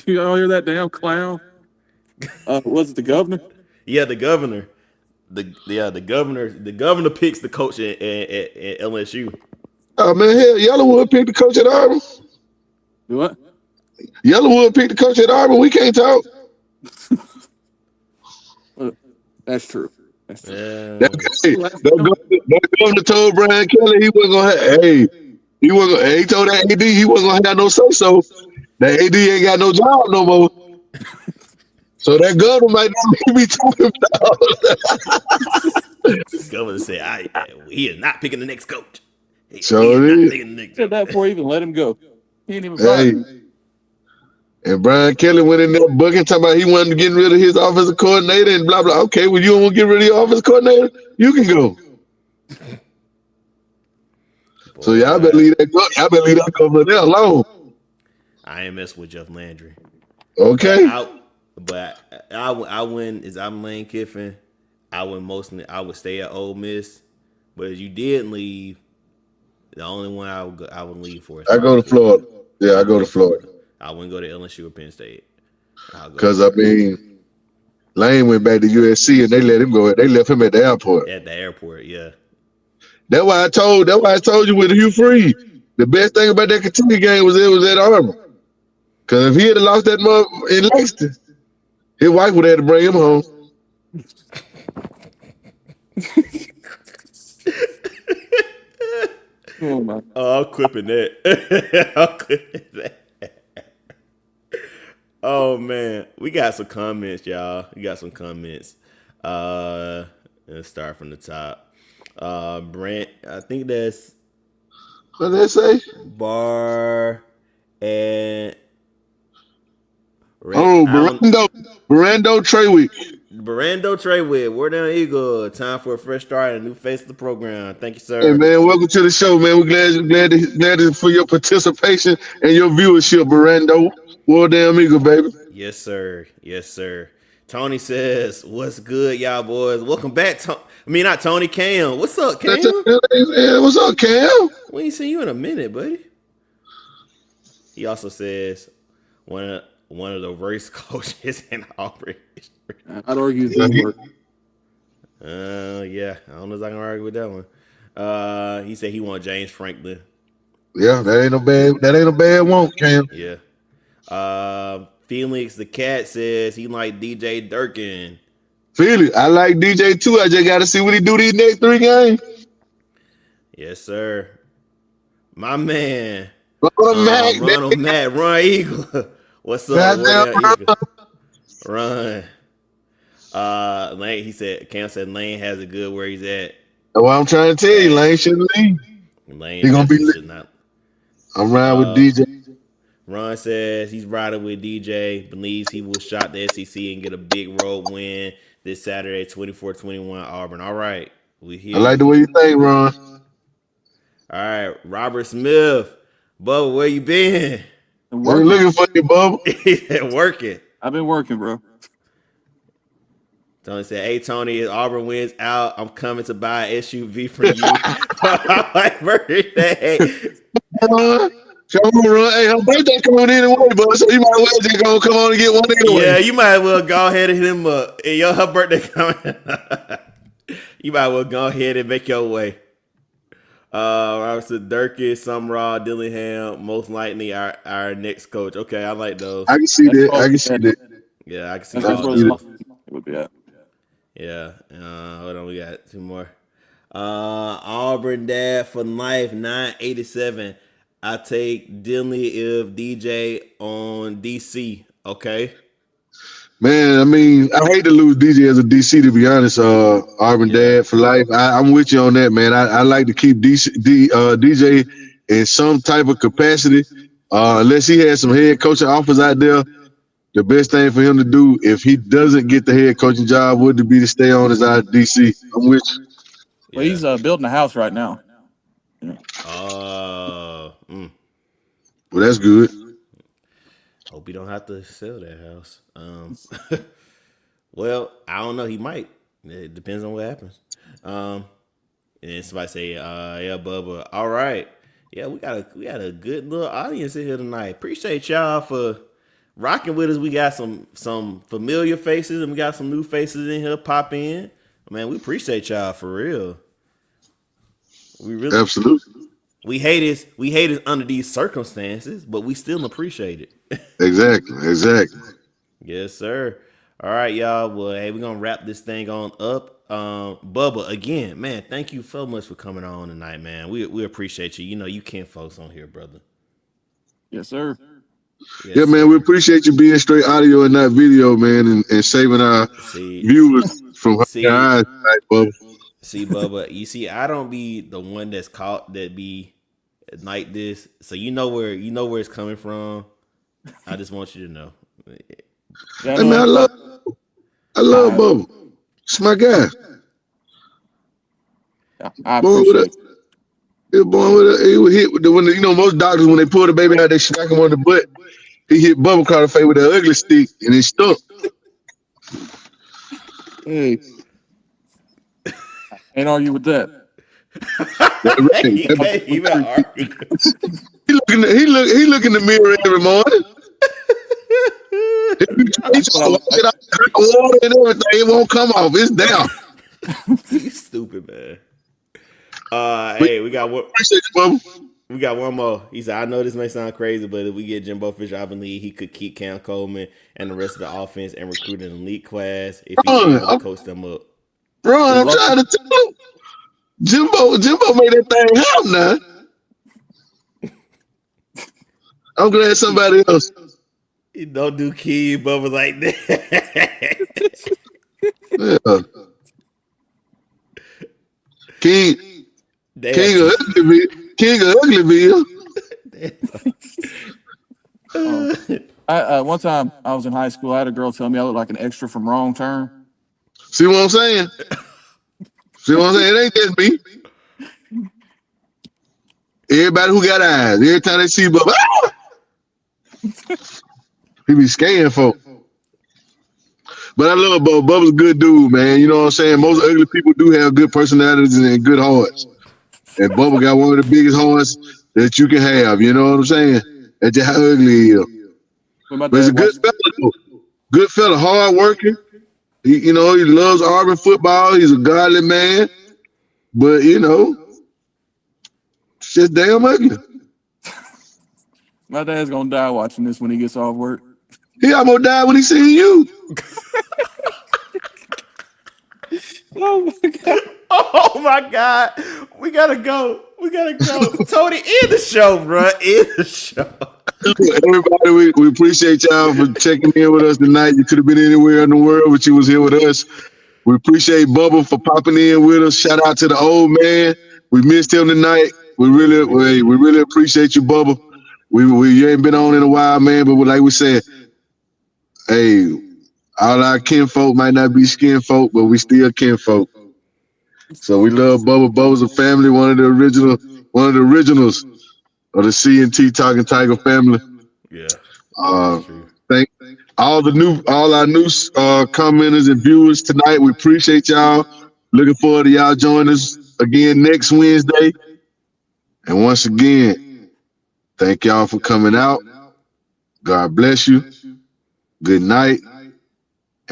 [SPEAKER 2] You all hear that damn clown? Was it the governor?
[SPEAKER 1] Yeah, the governor. The governor picks the coach at LSU.
[SPEAKER 3] Oh man, hell, Yellowwood picked the coach at Auburn.
[SPEAKER 2] What?
[SPEAKER 3] Yellowwood picked the coach at Auburn. We can't talk.
[SPEAKER 2] That's true.
[SPEAKER 1] Yeah.
[SPEAKER 3] That governor told Brian Kelly he wasn't gonna he told that AD he wasn't gonna have no so. That AD ain't got no job no more. So that governor might not be talking about.
[SPEAKER 1] The governor said, he is not picking the next coach. He
[SPEAKER 3] So
[SPEAKER 1] is
[SPEAKER 3] it
[SPEAKER 1] not
[SPEAKER 3] is.
[SPEAKER 1] picking the next
[SPEAKER 2] Said
[SPEAKER 1] coach.
[SPEAKER 2] that before he even let him go. He ain't even fired him.
[SPEAKER 3] And Brian Kelly went in there booking, talking about he wanted to get rid of his offensive coordinator and blah, blah. Okay, well, you don't want to get rid of your offensive coordinator? You can go.
[SPEAKER 1] Boy,
[SPEAKER 3] So, y'all better leave that governor there alone.
[SPEAKER 1] I ain't messing with Jeff Landry.
[SPEAKER 3] Okay.
[SPEAKER 1] I win is I'm Lane Kiffin. I would stay at Ole Miss. But if you did leave, the only one I would leave for is
[SPEAKER 3] I go to Florida. Yeah, I go to Florida.
[SPEAKER 1] I wouldn't go to LSU or Penn State.
[SPEAKER 3] Because Lane went back to USC and they let him go. They left him at the airport.
[SPEAKER 1] At the airport, yeah.
[SPEAKER 3] That's why I told you with Hugh Freeze, the best thing about that Kentucky game was it was at Auburn. Because if he had lost that month in Lexington, his wife would have to bring him home.
[SPEAKER 2] Oh my!
[SPEAKER 1] I'm clipping that. I'm clipping that. Oh man, we got some comments, y'all. We got some comments. Let's start from the top. Brent, I think that's
[SPEAKER 3] what did they say?
[SPEAKER 1] Bar and
[SPEAKER 3] Barando Treywick.
[SPEAKER 1] Barando Treywick, War Down Eagle. Time for a fresh start and a new face of the program. Thank you, sir.
[SPEAKER 3] Hey man, welcome to the show, man. We're glad for your participation and your viewership, Barando. War Down Eagle, baby.
[SPEAKER 1] Yes, sir. Yes, sir. Tony says, "What's good, y'all boys? Welcome back, not Tony, Cam. What's up, Cam?
[SPEAKER 3] What's up, Cam?
[SPEAKER 1] We ain't seen you in a minute, buddy." He also says, one of the worst coaches in Auburn history.
[SPEAKER 2] I'd argue the worst.
[SPEAKER 1] Yeah, I don't know if I can argue with that one. He said he want James Franklin.
[SPEAKER 3] Yeah, that ain't no bad one, Cam.
[SPEAKER 1] Yeah. Felix the cat says he like DJ Durkin.
[SPEAKER 3] Felix, I like DJ too. I just got to see what he do these next 3 games.
[SPEAKER 1] Yes, sir. My man.
[SPEAKER 3] Ronald
[SPEAKER 1] Matt, Run Eagle. What's up? Eagle? Run. Lane, Cam said Lane has a good where he's at.
[SPEAKER 3] That's what I'm trying to tell you. Lane shouldn't leave.
[SPEAKER 1] Lane
[SPEAKER 3] he gonna be
[SPEAKER 1] should not.
[SPEAKER 3] I'm riding with DJ.
[SPEAKER 1] Ron says he's riding with DJ, believes he will shot the SEC and get a big road win this Saturday, 24-21 Auburn. All right. We here.
[SPEAKER 3] I like the way you think, Ron.
[SPEAKER 1] All right. Robert Smith. Bubba, where you been?
[SPEAKER 3] We're looking for you, Bubba.
[SPEAKER 1] Working.
[SPEAKER 2] I've been working, bro.
[SPEAKER 1] Tony said, "Hey, Tony, if Auburn wins out, I'm coming to buy an SUV from you." My birthday.
[SPEAKER 3] Hey, her birthday coming anyway, but so you might as well just go come on and get one anyway.
[SPEAKER 1] Yeah, you might as well go ahead and hit him up. Her birthday coming. You might as well go ahead and make your way. Obviously, Durkee, Sumrall, Dillingham, most likely our next coach. Okay, I like those.
[SPEAKER 3] I can see that.
[SPEAKER 1] Yeah, I can see
[SPEAKER 2] That's
[SPEAKER 1] those.
[SPEAKER 2] it would be at.
[SPEAKER 1] Yeah. Hold on, we got 2 more. Auburn Dad for life, 987. I take Dinley if DJ on DC. Okay.
[SPEAKER 3] Man, I mean, I hate to lose DJ as a DC, to be honest. Auburn Dad for life. I'm with you on that, man. I like to keep DJ in some type of capacity. Unless he has some head coaching offers out there, the best thing for him to do, if he doesn't get the head coaching job, would be to stay on as our DC. I'm with you.
[SPEAKER 2] Well, he's building a house right now.
[SPEAKER 3] Well, that's good.
[SPEAKER 1] Hope he don't have to sell that house. Well, I don't know. He might. It depends on what happens. And somebody say, "Yeah, Bubba." All right. Yeah, we got a good little audience in here tonight. Appreciate y'all for rocking with us. We got some familiar faces and we got some new faces in here pop in. Man, we appreciate y'all for real. We really
[SPEAKER 3] Absolutely.
[SPEAKER 1] We hate it under these circumstances, but we still appreciate it.
[SPEAKER 3] Exactly.
[SPEAKER 1] Yes, sir. All right, y'all. Well, hey, we're gonna wrap this thing on up. Bubba, again, man, thank you so much for coming on tonight, man. We appreciate you. You know, you can't folks on here, brother.
[SPEAKER 2] Yes, sir.
[SPEAKER 1] Yes,
[SPEAKER 3] yeah, man,
[SPEAKER 1] sir.
[SPEAKER 3] we appreciate you being straight audio and not video, man, and saving our viewers from our eyes tonight, Bubba.
[SPEAKER 1] See, Bubba, you see, I don't be the one that's caught that be like this. So you know where it's coming from. I just want you to know.
[SPEAKER 3] Hey, man, I love Bubba. It's my guy.
[SPEAKER 2] I appreciate
[SPEAKER 3] it. He would hit with most doctors, when they pull the baby out, they smack him on the butt. He hit Bubba across the face with an ugly stick, and it stuck.
[SPEAKER 2] Hey. Ain't argue with that.
[SPEAKER 1] He can't even argue.
[SPEAKER 3] He look in the mirror every morning. Water and everything, it won't come off. It's down.
[SPEAKER 1] You stupid, man. Hey, we got one more. He said, "I know this may sound crazy, but if we get Jimbo Fisher out of the league, he could keep Cam Coleman and the rest of the offense and recruit an elite class if he's able to coach them up."
[SPEAKER 3] Ron, I'm trying to tell you. Jimbo made that thing happen now. I'm glad somebody else.
[SPEAKER 1] You don't do Key Bubba like that.
[SPEAKER 3] Yeah. King of Uglyville.
[SPEAKER 2] One time I was in high school, I had a girl tell me I looked like an extra from Wrong Turn.
[SPEAKER 3] See what I'm saying? It ain't just me. Everybody who got eyes, every time they see Bubba, he be scaring folk. But I love Bubba. Bubba's a good dude, man. You know what I'm saying? Most ugly people do have good personalities and good hearts. And Bubba got one of the biggest hearts that you can have. You know what I'm saying? That's just how ugly he is.
[SPEAKER 2] When my
[SPEAKER 3] But he's a
[SPEAKER 2] dad
[SPEAKER 3] good
[SPEAKER 2] watched,
[SPEAKER 3] fella, though. Good fella, hard working. He loves Auburn football. He's a godly man. But, it's just damn ugly.
[SPEAKER 2] my dad's gonna die watching this when he gets off work.
[SPEAKER 3] He almost died when he seen you.
[SPEAKER 2] Oh my god!
[SPEAKER 1] Oh my God. We gotta go. Tony, end the show, bro. End the show.
[SPEAKER 3] Everybody, we appreciate y'all for checking in with us tonight. You could have been anywhere in the world, but you was here with us. We appreciate Bubba for popping in with us. Shout out to the old man. We missed him tonight. We really appreciate you, Bubba. You ain't been on in a while, man, but like we said, hey, all our kinfolk might not be skin folk, but we still kinfolk. So we love Bubba. Bubba's a family, one of the originals of the C&T Talking Tiger family.
[SPEAKER 1] Yeah.
[SPEAKER 3] Thank all our new commenters and viewers tonight. We appreciate y'all. Looking forward to y'all joining us again next Wednesday. And once again, thank y'all for coming out. God bless you. Good night.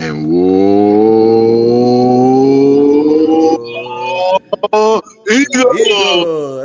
[SPEAKER 3] And whoa, Eagle.
[SPEAKER 1] Eagle.